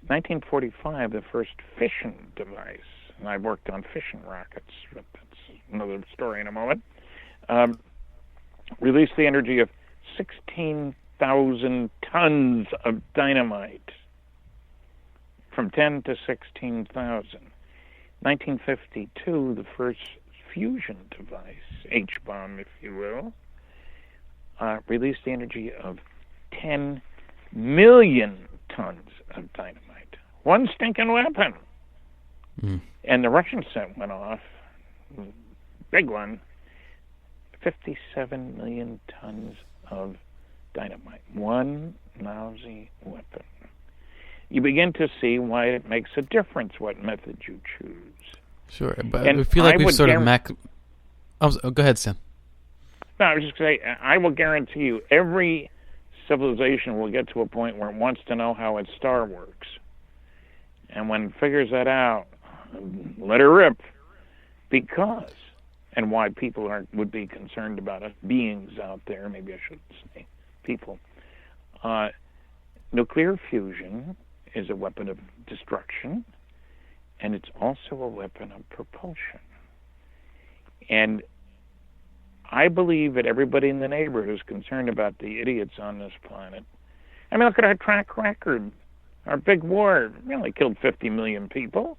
1945, the first fission device, and I worked on fission rockets, but that's another story in a moment, released the energy of 16,000 tons of dynamite, from 10 to 16,000. 1952, the first fusion device, H-bomb, if you will, released the energy of 10 million tons of dynamite. One stinking weapon. And the Russian set went off, big one, 57 million tons of dynamite. One lousy weapon. You begin to see why it makes a difference what method you choose. Sure, but I feel like we've sort of go ahead, Sam. No, I was just going to say, I will guarantee you every civilization will get to a point where it wants to know how its star works. And when it figures that out, let her rip. Because, and why people would be concerned about us, beings out there, maybe I shouldn't say people. Nuclear fusion is a weapon of destruction, and it's also a weapon of propulsion. And I believe that everybody in the neighborhood is concerned about the idiots on this planet. I mean, look at our track record. Our big war, we only killed 50 million people.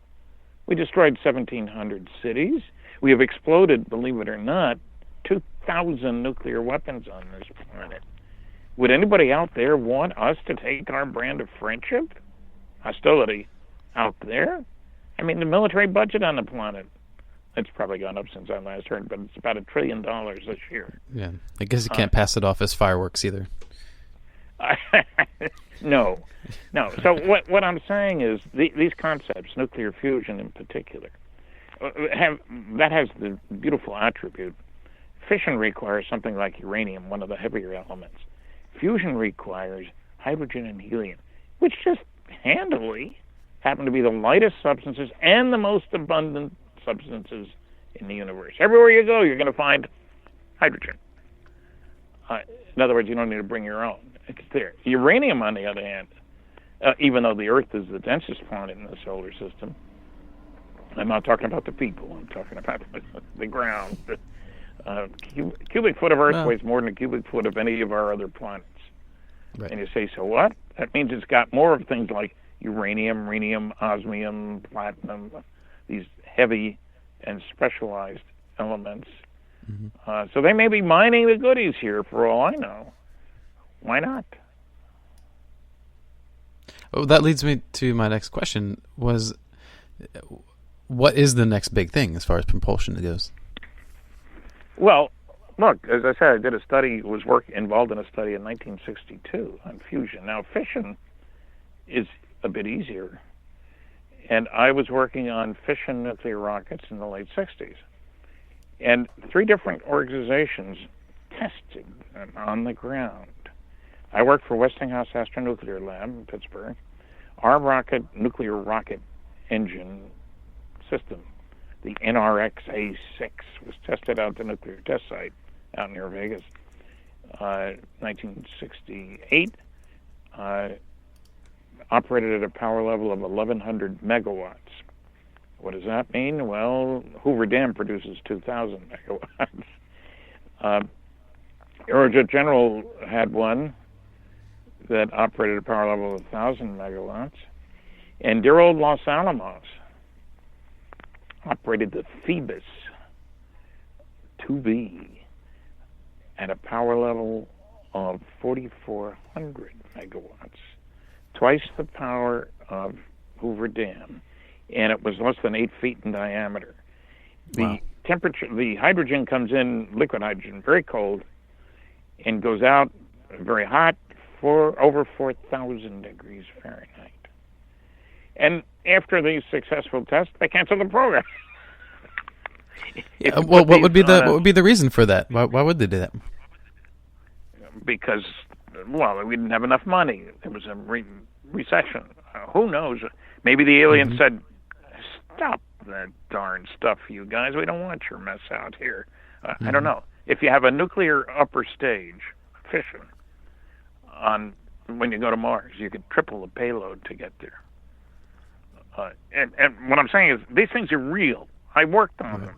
We destroyed 1,700 cities. We have exploded, believe it or not, 2,000 nuclear weapons on this planet. Would anybody out there want us to take our brand of friendship, hostility, out there? I mean, the military budget on the planet, it's probably gone up since I last heard, but it's about $1 trillion this year. Yeah, I guess you can't pass it off as fireworks either. No. So what I'm saying is these concepts, nuclear fusion in particular, has the beautiful attribute. Fission requires something like uranium, one of the heavier elements. Fusion requires hydrogen and helium, which just handily happen to be the lightest substances and the most abundant substances in the universe. Everywhere you go, you're going to find hydrogen. In other words, you don't need to bring your own. It's there. Uranium, on the other hand, even though the Earth is the densest planet in the solar system, I'm not talking about the people. I'm talking about the ground. Cubic foot of Earth weighs more than a cubic foot of any of our other planets. Right. And you say, so what? That means it's got more of things like uranium, rhenium, osmium, platinum, these heavy and specialized elements. Mm-hmm. So they may be mining the goodies here, for all I know. Why not? Oh, that leads me to my next question, was what is the next big thing as far as propulsion goes? Well, look, as I said, I did a study, involved in a study in 1962 on fusion. Now, fission is a bit easier, and I was working on fission nuclear rockets in the late 60s. And 3 different organizations tested them on the ground. I worked for Westinghouse Astronuclear Lab in Pittsburgh. Our nuclear rocket engine system, the NRX-A6, was tested out at the nuclear test site out near Vegas, 1968. Operated at a power level of 1,100 megawatts. What does that mean? Well, Hoover Dam produces 2,000 megawatts. Aerojet General had one that operated at a power level of 1,000 megawatts. And dear old Los Alamos operated the Phoebus 2B at a power level of 4,400 megawatts, twice the power of Hoover Dam, and it was less than 8 feet in diameter. The temperature, the hydrogen comes in, liquid hydrogen, very cold, and goes out very hot, over 4,000 degrees Fahrenheit. And after these successful tests, they canceled the program. What would be the reason for that? Why would they do that? Because well, we didn't have enough money. There was a recession. Who knows? Maybe the alien said, "Stop that darn stuff, you guys. We don't want your mess out here." I don't know. If you have a nuclear upper stage fission when you go to Mars, you could triple the payload to get there. And what I'm saying is, these things are real. I worked on them.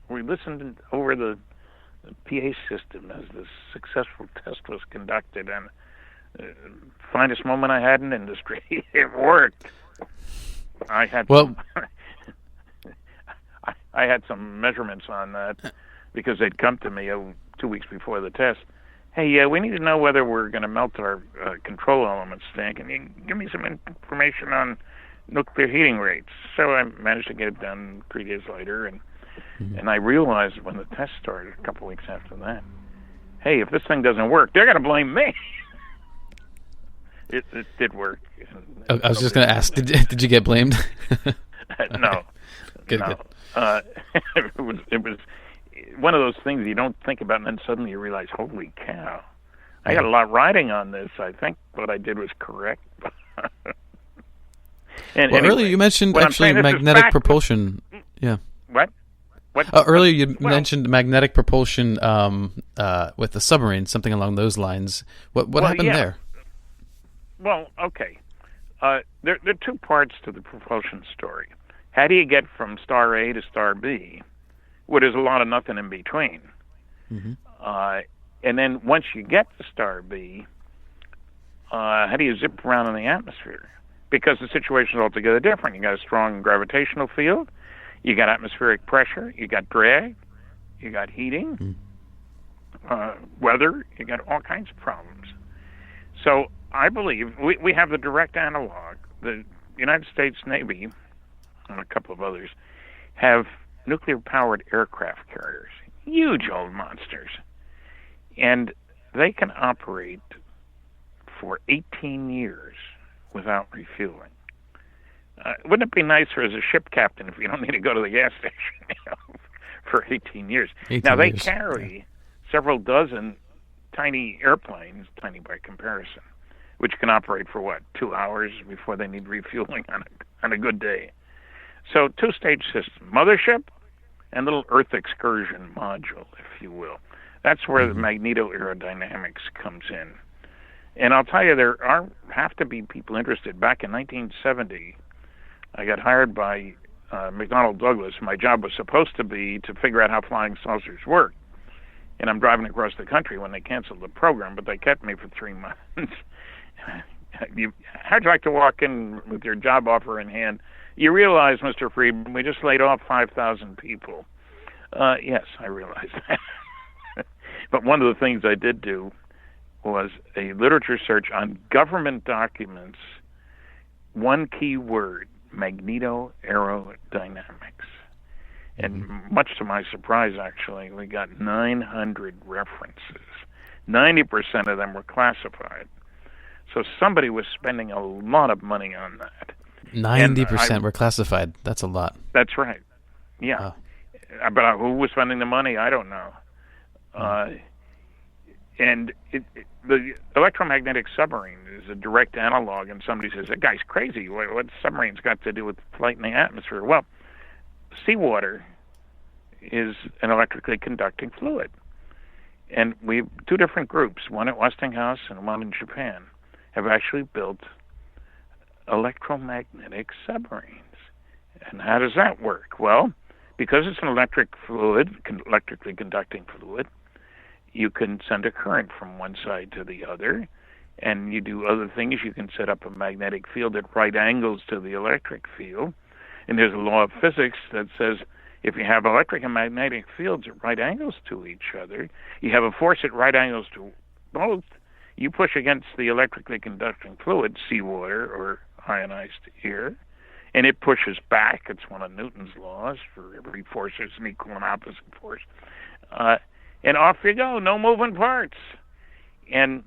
We listened over the PA system as the successful test was conducted, and finest moment I had in industry. It worked. I had I had some measurements on that because they'd come to me 2 weeks before the test. Hey, we need to know whether we're going to melt our control elements. Can you give me some information on nuclear heating rates? So I managed to get it done 3 days later, and I realized when the test started a couple weeks after that, hey, if this thing doesn't work, they're going to blame me. It did work. I was just going to ask, did you get blamed? No. Good. It was one of those things you don't think about, and then suddenly you realize, holy cow, I got a lot riding on this. I think what I did was correct. Earlier you mentioned actually magnetic propulsion. Yeah. What? Earlier you mentioned magnetic propulsion with the submarine, something along those lines. What happened there? Well, okay. There are two parts to the propulsion story. How do you get from star A to star B, where there's a lot of nothing in between? And then once you get to star B, how do you zip around in the atmosphere? Because the situation is altogether different. You got a strong gravitational field, you got atmospheric pressure, you got drag, you got heating, weather, you got all kinds of problems. So I believe we have the direct analog. The United States Navy and a couple of others have nuclear-powered aircraft carriers, huge old monsters, and they can operate for 18 years without refueling. Wouldn't it be nicer as a ship captain if you don't need to go to the gas station for 18 years? Now, they carry several dozen tiny airplanes, tiny by comparison, which can operate for, 2 hours before they need refueling on a good day. So, two-stage system, mothership and little Earth excursion module, if you will. That's where the magnetoaerodynamics comes in. And I'll tell you, there have to be people interested. Back in 1970, I got hired by McDonnell Douglas. My job was supposed to be to figure out how flying saucers work. And I'm driving across the country when they canceled the program, but they kept me for 3 months. How'd you like to walk in with your job offer in hand? You realize, Mr. Friedman, we just laid off 5,000 people. Yes, I realize that. But one of the things I did do was a literature search on government documents, one key word, magnetoaerodynamics. And much to my surprise, actually, we got 900 references. 90% of them were classified. So somebody was spending a lot of money on that. 90% were classified. That's a lot. That's right. Yeah. But who was spending the money? I don't know. And the electromagnetic submarine is a direct analog, and somebody says, that guy's crazy. What submarine's got to do with flight in the atmosphere? Well, seawater is an electrically conducting fluid. And we have two different groups, one at Westinghouse and one in Japan, have actually built electromagnetic submarines. And how does that work? Well, because it's an electrically conducting fluid, you can send a current from one side to the other, and you do other things. You can set up a magnetic field at right angles to the electric field. And there's a law of physics that says if you have electric and magnetic fields at right angles to each other, you have a force at right angles to both. You push against the electrically conducting fluid, seawater or ionized air, and it pushes back. It's one of Newton's laws. For every force, there's an equal and opposite force. And off you go, no moving parts. And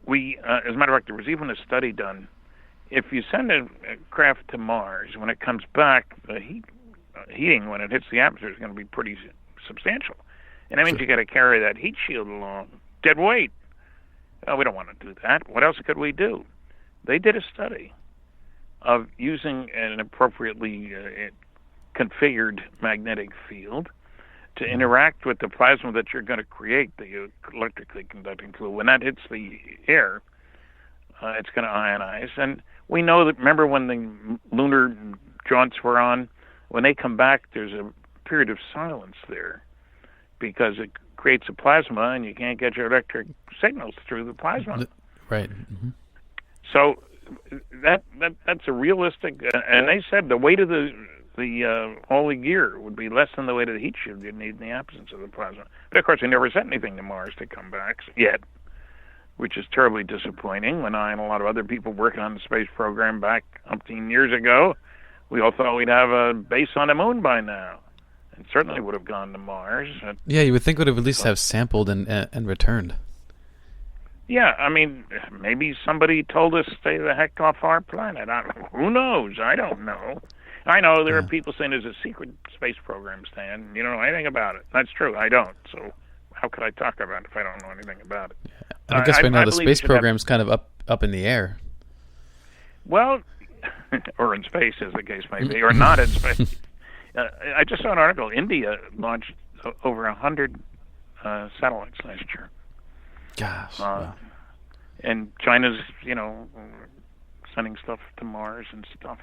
we, as a matter of fact, there was even a study done. If you send a craft to Mars, when it comes back, the heating when it hits the atmosphere is going to be pretty substantial. And that means you got to carry that heat shield along, dead weight. Oh, we don't want to do that. What else could we do? They did a study of using an appropriately configured magnetic field to interact with the plasma that you're going to create, the electrically conducting fluid. When that hits the air, it's going to ionize. And we know that, remember when the lunar jaunts were on, when they come back, there's a period of silence there because it creates a plasma and you can't get your electric signals through the plasma. Right. Mm-hmm. So that's a realistic, and they said the weight of the holy gear would be less than the weight of the heat shield you'd need in the absence of the plasma. But of course, they never sent anything to Mars to come back yet, which is terribly disappointing. When I and a lot of other people working on the space program back umpteen years ago, we all thought we'd have a base on the moon by now, and certainly would have gone to Mars. Yeah, you would think it would have at least have sampled and returned. Yeah, I mean, maybe somebody told us stay the heck off our planet. Who knows? I don't know. I know there are people saying there's a secret space program, Stan. You don't know anything about it. That's true. I don't. So how could I talk about it if I don't know anything about it? Yeah. And I guess right now the space program's kind of up in the air. Well, or in space, as the case may be, or not in space. I just saw an article. India launched over 100 satellites last year. Gosh. Wow. And China's, sending stuff to Mars and stuff.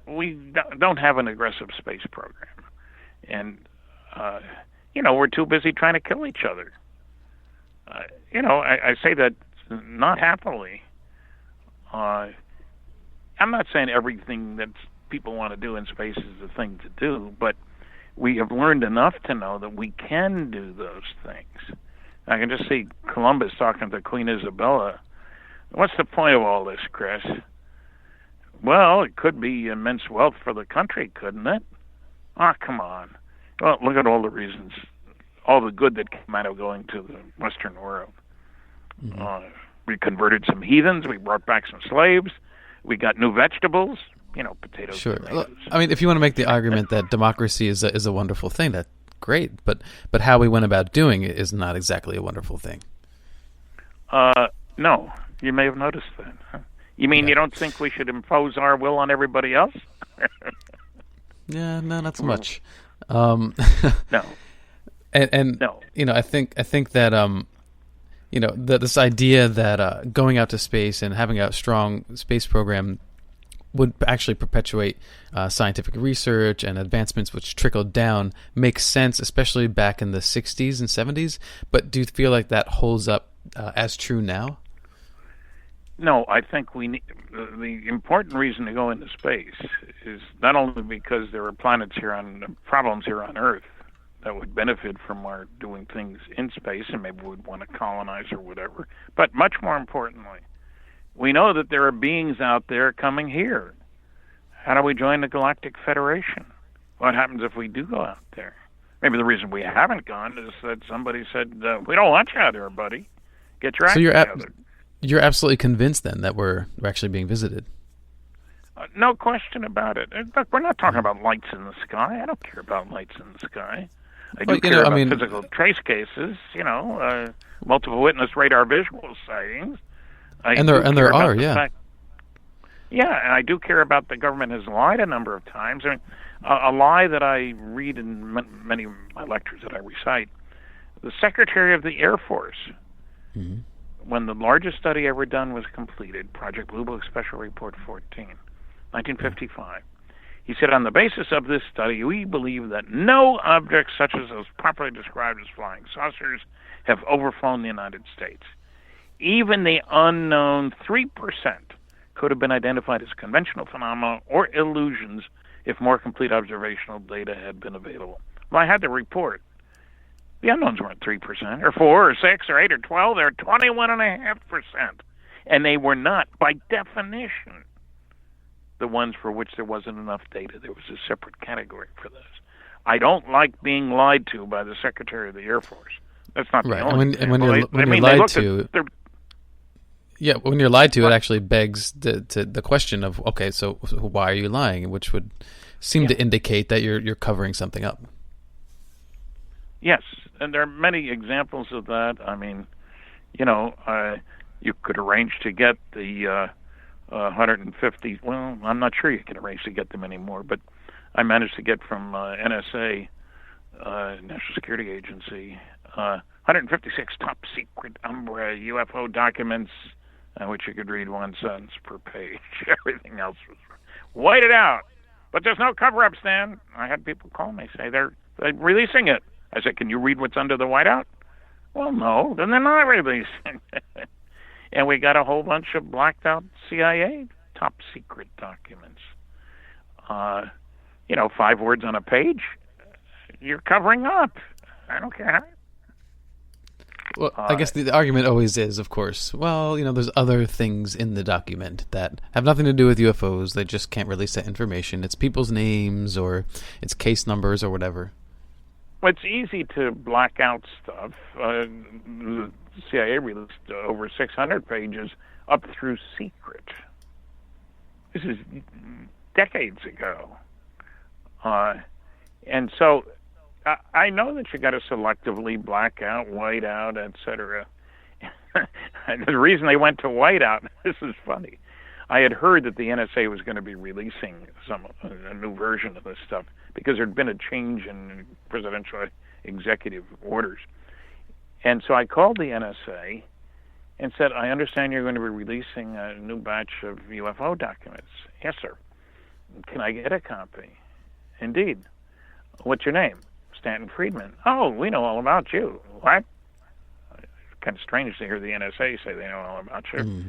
We don't have an aggressive space program. And, we're too busy trying to kill each other. I say that not happily. I'm not saying everything that people want to do in space is the thing to do, but we have learned enough to know that we can do those things. I can just see Columbus talking to Queen Isabella. What's the point of all this, Chris? Well, it could be immense wealth for the country, couldn't it? Oh, come on. Well, look at all the reasons, all the good that came out of going to the Western world. Mm-hmm. We converted some heathens. We brought back some slaves. We got new vegetables, potatoes. Sure. Tomatoes. I mean, if you want to make the argument that democracy is a wonderful thing, that's great. But how we went about doing it is not exactly a wonderful thing. No, you may have noticed that. Huh? You mean you don't think we should impose our will on everybody else? Yeah, no, not so much. No. And no. I think that this idea that going out to space and having a strong space program would actually perpetuate scientific research and advancements which trickled down makes sense, especially back in the 60s and 70s. But do you feel like that holds up as true now? No, I think we need, the important reason to go into space is not only because there are problems here on Earth that would benefit from our doing things in space, and maybe we'd want to colonize or whatever, but much more importantly, we know that there are beings out there coming here. How do we join the Galactic Federation? What happens if we do go out there? Maybe the reason we haven't gone is that somebody said, we don't want you out there, buddy. Get your act together. You're absolutely convinced then that we're actually being visited? No question about it. Look, we're not talking about lights in the sky. I don't care about lights in the sky. I do care about physical trace cases, multiple witness radar visual sightings. And there are, yeah. Yeah, and I do care about the government has lied a number of times. I mean, a lie that I read in many of my lectures that I recite. The Secretary of the Air Force, when the largest study ever done was completed, Project Blue Book Special Report 14, 1955, he said, on the basis of this study, we believe that no objects such as those properly described as flying saucers have overflown the United States. Even the unknown 3% could have been identified as conventional phenomena or illusions if more complete observational data had been available. Well, I had the report. The unknowns weren't 3%, or 4, or 6, or 8, or 12. They were 21.5%. And they were not, by definition, the ones for which there wasn't enough data. There was a separate category for this. I don't like being lied to by the Secretary of the Air Force. That's not the only thing. When you're lied to... Yeah, when you're lied to, it actually begs the question of, okay, so why are you lying? Which would seem to indicate that you're covering something up. Yes, and there are many examples of that. I mean, you could arrange to get the 150. Well, I'm not sure you can arrange to get them anymore, but I managed to get from NSA, National Security Agency, 156 top secret Umbra UFO documents, which you could read one sentence per page. Everything else was whited out. But there's no cover-up, Stan. I had people call me, say they're releasing it. I said, can you read what's under the whiteout? Well, no, then they're not releasing it. And we got a whole bunch of blacked out CIA top secret documents. 5 words on a page. You're covering up. I don't care. Well, I guess the argument always is, of course, well, there's other things in the document that have nothing to do with UFOs. They just can't release that information. It's people's names or it's case numbers or whatever. Well, it's easy to black out stuff. The CIA released over 600 pages up through secret. This is decades ago. And so I know that you got to selectively black out, white out, etc. The reason they went to white out, this is funny. I had heard that the NSA was going to be releasing a new version of this stuff because there had been a change in presidential executive orders. And so I called the NSA and said, I understand you're going to be releasing a new batch of UFO documents. Yes, sir. Can I get a copy? Indeed. What's your name? Stanton Friedman. Oh, we know all about you. What? It's kind of strange to hear the NSA say they know all about you.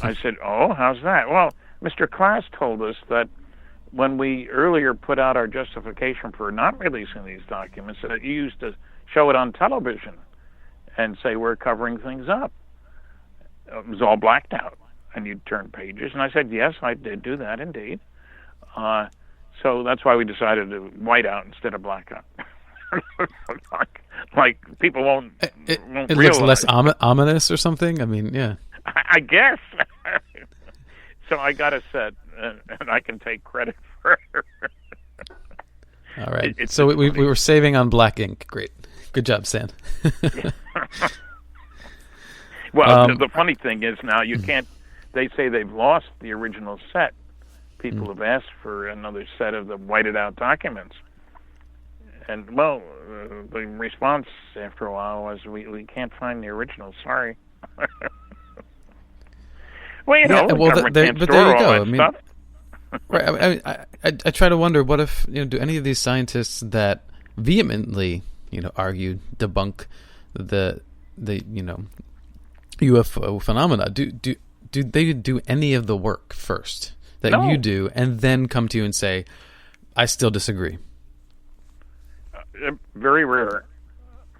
I said, oh, how's that? Well, Mr. Klass told us that when we earlier put out our justification for not releasing these documents, that you used to show it on television and say we're covering things up. It was all blacked out, and you'd turn pages. And I said, yes, I did do that, indeed. So that's why we decided to white out instead of black out. like people won't It realize. Looks less ominous or something? I mean, yeah. I guess. So I got a set, and I can take credit for it. All right. So we were saving on black ink. Great. Good job, Stan. Well, the funny thing is now you can't. They say they've lost the original set. People have asked for another set of the whited out documents. And, well, the response after a while was, we can't find the original. Sorry. Well, the government can't store all that stuff. Right. I try to wonder, what if, do any of these scientists that vehemently, argue, debunk the UFO phenomena, do they do any of the work first that you do, and then come to you and say, I still disagree? Very rare.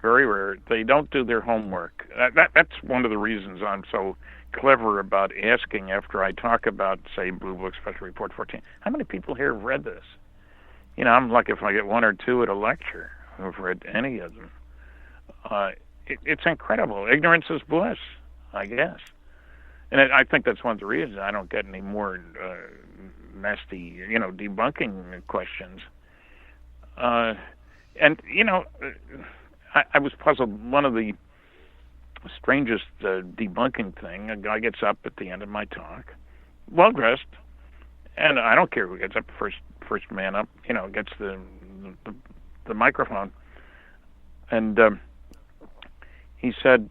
Very rare. They don't do their homework. That's one of the reasons I'm so clever about asking after I talk about, say, Blue Book Special Report 14. How many people here have read this? I'm lucky if I get one or two at a lecture who've read any of them. It's incredible. Ignorance is bliss, I guess. And I think that's one of the reasons I don't get any more nasty, debunking questions. And, I was puzzled. One of the strangest debunking thing, a guy gets up at the end of my talk, well-dressed, and I don't care who gets up, first man up, gets the microphone. And he said,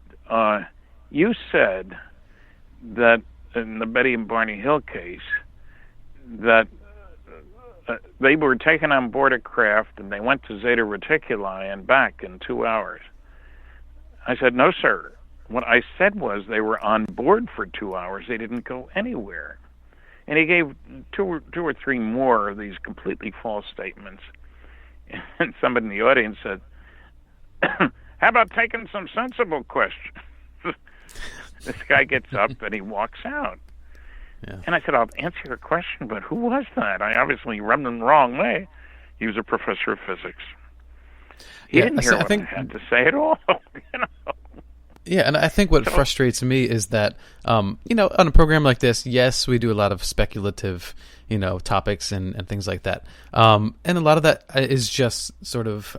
you said that in the Betty and Barney Hill case that they were taken on board a craft and they went to Zeta Reticuli and back in 2 hours. I said, no, sir. What I said was they were on board for 2 hours. They didn't go anywhere. And he gave two or three more of these completely false statements. And somebody in the audience said, how about taking some sensible questions? This guy gets up and he walks out. Yeah. And I said, I'll answer your question, but who was that? I obviously rubbed him the wrong way. He was a professor of physics. He didn't hear what I had to say at all. Yeah, and I think what frustrates me is that, on a program like this, yes, we do a lot of speculative, topics and things like that. And a lot of that is just sort of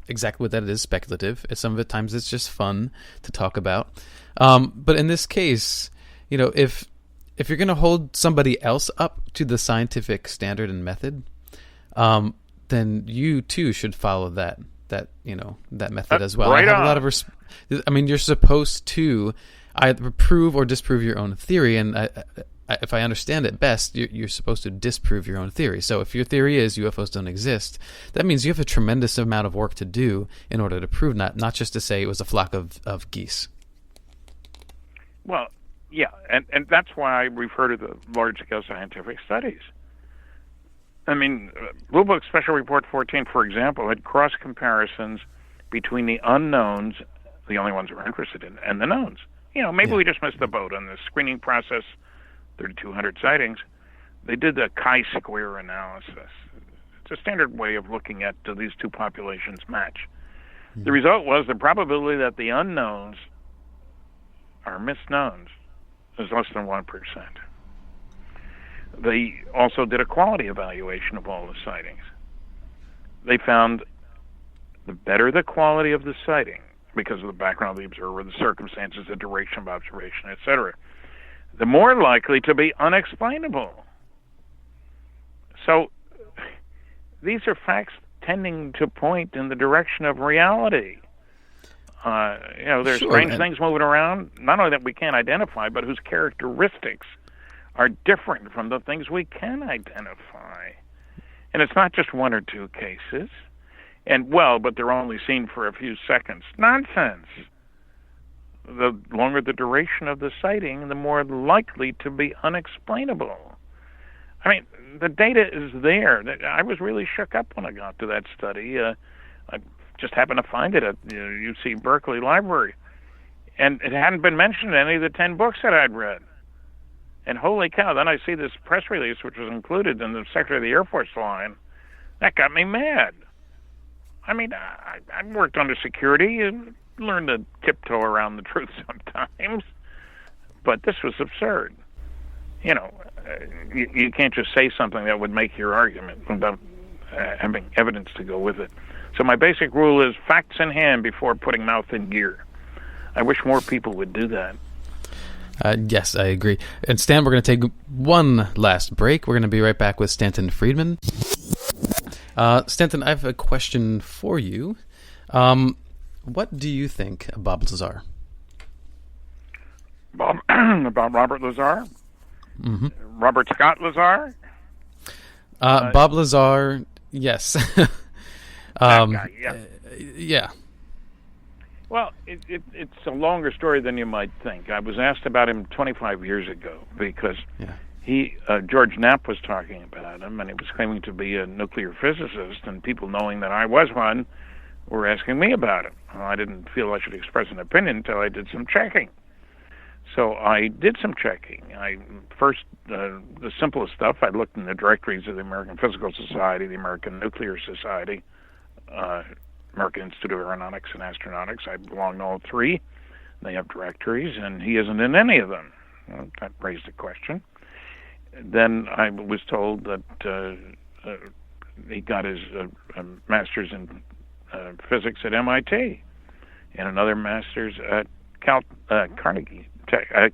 exactly what that is, speculative. Some of the times it's just fun to talk about. But in this case, if you're going to hold somebody else up to the scientific standard and method, then you too should follow that method as well. Right I have on. a lot of you're supposed to either prove or disprove your own theory, and if I understand it best, you're supposed to disprove your own theory. So if your theory is UFOs don't exist, that means you have a tremendous amount of work to do in order to prove that, not just to say it was a flock of geese. Well, yeah, and that's why I refer to the large-scale scientific studies. I mean, Blue Book Special Report 14, for example, had cross comparisons between the unknowns, the only ones we're interested in, and the knowns. Maybe we just missed the boat on the screening process, 3,200 sightings. They did the chi-square analysis. It's a standard way of looking at do these two populations match. The result was the probability that the unknowns are misknowns is less than 1%. They also did a quality evaluation of all the sightings. They found the better the quality of the sighting, because of the background of the observer, the circumstances, the duration of observation, etc., the more likely to be unexplainable. So these are facts tending to point in the direction of reality. There's strange things moving around, not only that we can't identify, but whose characteristics are different from the things we can identify. And it's not just one or two cases. But they're only seen for a few seconds. Nonsense. The longer the duration of the sighting, the more likely to be unexplainable. I mean, the data is there. I was really shook up when I got to that study. I just happened to find it at UC Berkeley Library. And it hadn't been mentioned in any of the 10 books that I'd read. And holy cow, then I see this press release, which was included in the Secretary of the Air Force line. That got me mad. I mean, I worked under security and learned to tiptoe around the truth sometimes. But this was absurd. You can't just say something that would make your argument without having evidence to go with it. So my basic rule is facts in hand before putting mouth in gear. I wish more people would do that. Yes, I agree. And Stan, we're going to take one last break. We're going to be right back with Stanton Friedman. Stanton, I have a question for you. What do you think of Bob Lazar? About Robert Lazar? Mm-hmm. Robert Scott Lazar? Bob Lazar, yes. That guy, yeah. Yeah. Well, it's a longer story than you might think. I was asked about him 25 years ago because George Knapp was talking about him, and he was claiming to be a nuclear physicist, and people knowing that I was one were asking me about him. Well, I didn't feel I should express an opinion until I did some checking. So I did some checking. The simplest stuff, I looked in the directories of the American Physical Society, the American Nuclear Society, American Institute of Aeronautics and Astronautics. I belong to all three. They have directories, and he isn't in any of them. Well, that raised a question. Then I was told that he got his master's in physics at MIT and another master's at Caltech. I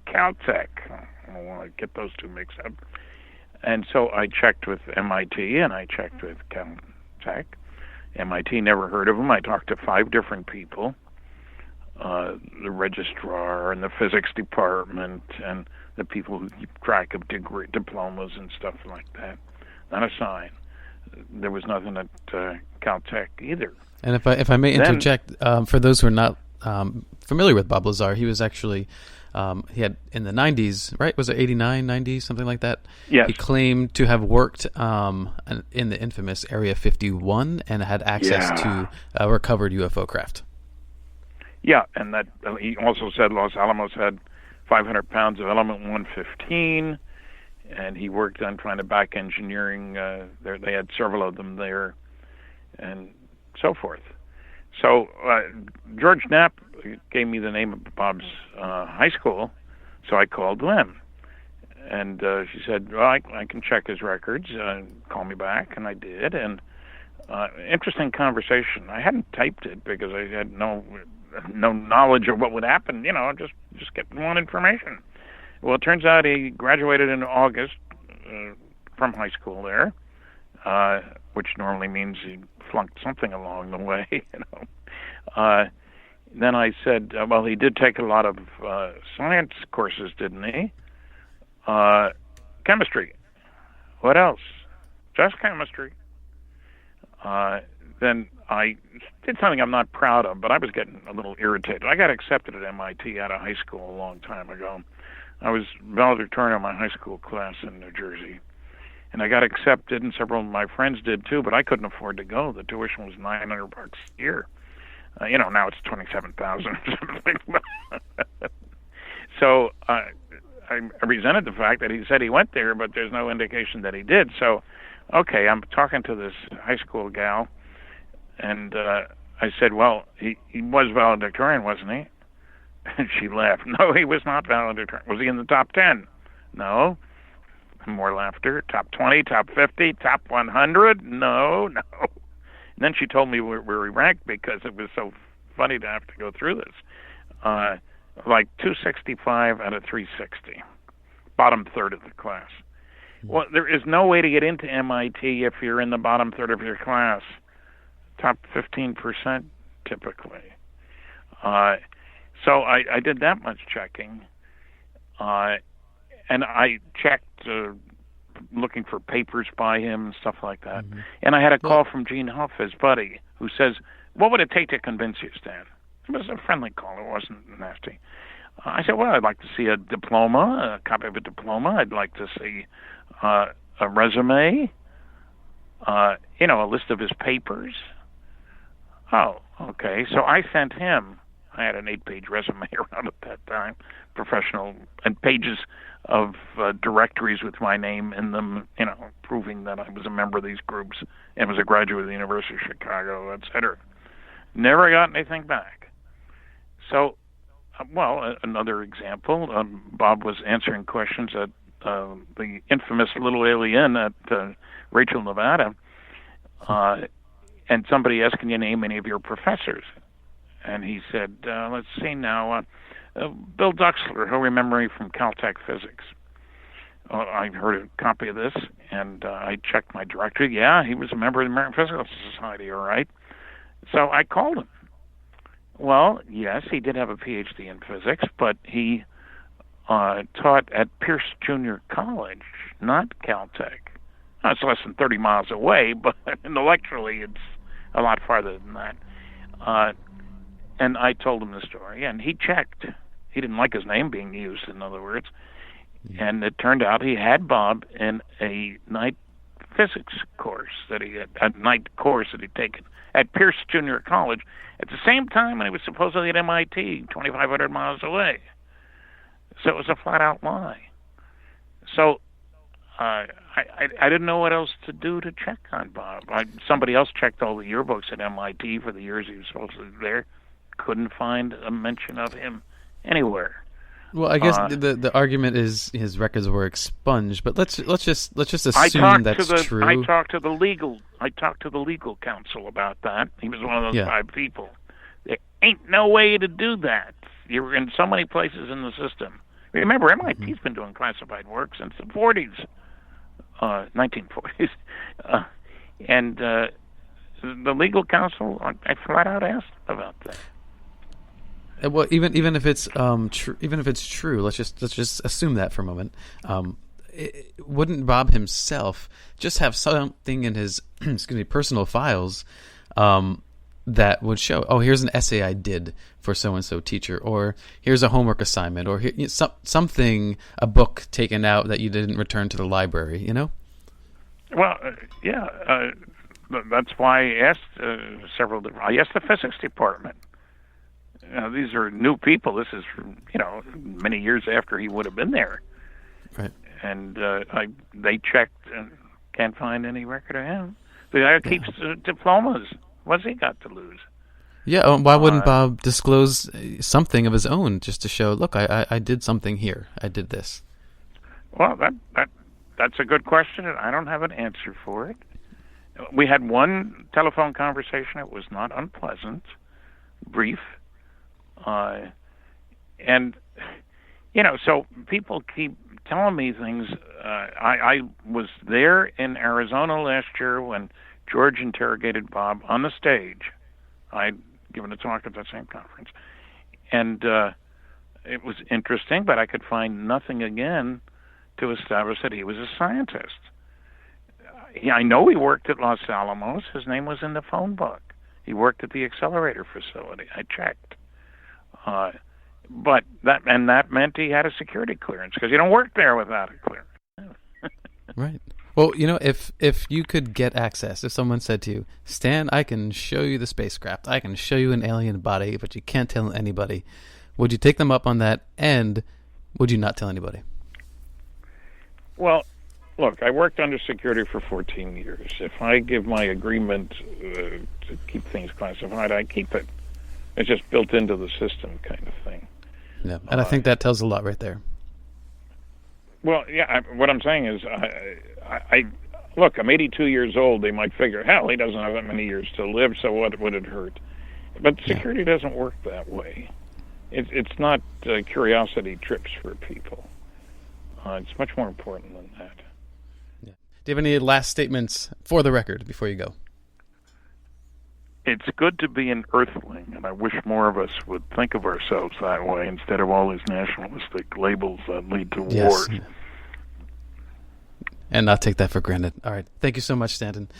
don't want to get those two mixed up. And so I checked with MIT and I checked with Caltech. MIT, never heard of him. I talked to 5 different people, the registrar and the physics department and the people who keep track of diplomas and stuff like that. Not a sign. There was nothing at Caltech either. And if I may interject, for those who are not familiar with Bob Lazar, he was actually he had in the 90s, right? Was it 89, 90, something like that? Yes. He claimed to have worked in the infamous Area 51 and had access to recovered UFO craft. Yeah, and that he also said Los Alamos had 500 pounds of element 115, and he worked on trying to back engineering. They had several of them there, and so forth. So George Knapp gave me the name of Bob's high school, so I called them. And she said, well, I can check his records, call me back, and I did. And Interesting conversation. I hadn't typed it because I had no knowledge of what would happen. Just get one information. Well, it turns out he graduated in August from high school there, which normally means he flunked something along the way. Then I said, well, he did take a lot of science courses, didn't he? Chemistry. What else? Just chemistry. Then I did something I'm not proud of, but I was getting a little irritated. I got accepted at MIT out of high school a long time ago. I was valedictorian of my high school class in New Jersey. And I got accepted, and several of my friends did too, but I couldn't afford to go. The tuition was $900 a year. Now it's $27,000 or something. So I resented the fact that he said he went there, but there's no indication that he did. So, okay, I'm talking to this high school gal, and I said, well, he was valedictorian, wasn't he? And she laughed. No, he was not valedictorian. Was he in the top 10? No. More laughter. Top 20, top 50, top 100? No. And then she told me where he ranked because it was so funny to have to go through this. Like 265 out of 360. Bottom third of the class. Well, there is no way to get into MIT if you're in the bottom third of your class. Top 15% typically. So I did that much checking. And I checked looking for papers by him and stuff like that. Mm-hmm. And I had a call from Gene Huff, his buddy, who says, what would it take to convince you, Stan? It was a friendly call. It wasn't nasty. I said, well, I'd like to see a diploma, a copy of a diploma. I'd like to see a resume, a list of his papers. Oh, okay. So I sent him, I had an 8-page resume around at that time, professional, and pages of directories with my name in them, proving that I was a member of these groups and was a graduate of the University of Chicago, etc. Never got anything back. So, another example, Bob was answering questions at the infamous Little Alien at Rachel, Nevada, and somebody asked, can you name any of your professors? And he said, let's see now, Bill Duxler, he'll remember me from Caltech Physics. I heard a copy of this, and I checked my directory. Yeah, he was a member of the American Physical Society, all right. So I called him. Well, yes, he did have a PhD in physics, but he taught at Pierce Junior College, not Caltech. Now, it's less than 30 miles away, but intellectually it's a lot farther than that. And I told him the story, and he checked. He didn't like his name being used, in other words. And it turned out he had Bob in a night physics course that he had, a night course that he'd taken at Pierce Junior College at the same time when he was supposedly at MIT, 2,500 miles away. So it was a flat-out lie. So I didn't know what else to do to check on Bob. Somebody else checked all the yearbooks at MIT for the years he was supposedly there. Couldn't find a mention of him anywhere. Well, I guess the argument is his records were expunged, but let's just assume that's true. I talked to the legal counsel about that. He was one of those 5 people. There ain't no way to do that. You're in so many places in the system. Remember, MIT's been doing classified work since the 40s, 1940s, and the legal counsel, I flat out asked about that. Well, even if it's true, let's just assume that for a moment. Wouldn't Bob himself just have something in his personal files that would show, oh, here's an essay I did for so and so teacher, or here's a homework assignment, or something, a book taken out that you didn't return to the library, Well, that's why I asked I asked the physics department. These are new people. This is from, many years after he would have been there. Right. And they checked and can't find any record of him. The guy keeps diplomas. What's he got to lose? Yeah, why wouldn't Bob disclose something of his own just to show, look, I did something here. I did this. Well, that's a good question, and I don't have an answer for it. we had one telephone conversation. It was not unpleasant, brief, and so people keep telling me things. I was there in Arizona last year when George interrogated Bob on the stage. I'd given a talk at that same conference, and it was interesting, but I could find nothing again to establish that he was a scientist. I know he worked at Los Alamos. His name was in the phone book. He worked at the accelerator facility. I checked. But that meant he had a security clearance, because you don't work there without a clearance. Right. Well, if you could get access, if someone said to you, Stan, I can show you the spacecraft, I can show you an alien body, but you can't tell anybody, would you take them up on that, and would you not tell anybody? Well, look, I worked under security for 14 years. If I give my agreement to keep things classified, I keep it. It's just built into the system kind of thing. Yeah, and I think that tells a lot right there. Well, yeah, what I'm saying is, look, I'm 82 years old. They might figure, hell, he doesn't have that many years to live, so what would it hurt? But security doesn't work that way. It's not curiosity trips for people. It's much more important than that. Yeah. Do you have any last statements for the record before you go? It's good to be an earthling, and I wish more of us would think of ourselves that way instead of all these nationalistic labels that lead to wars. And not take that for granted. All right. Thank you so much, Stanton.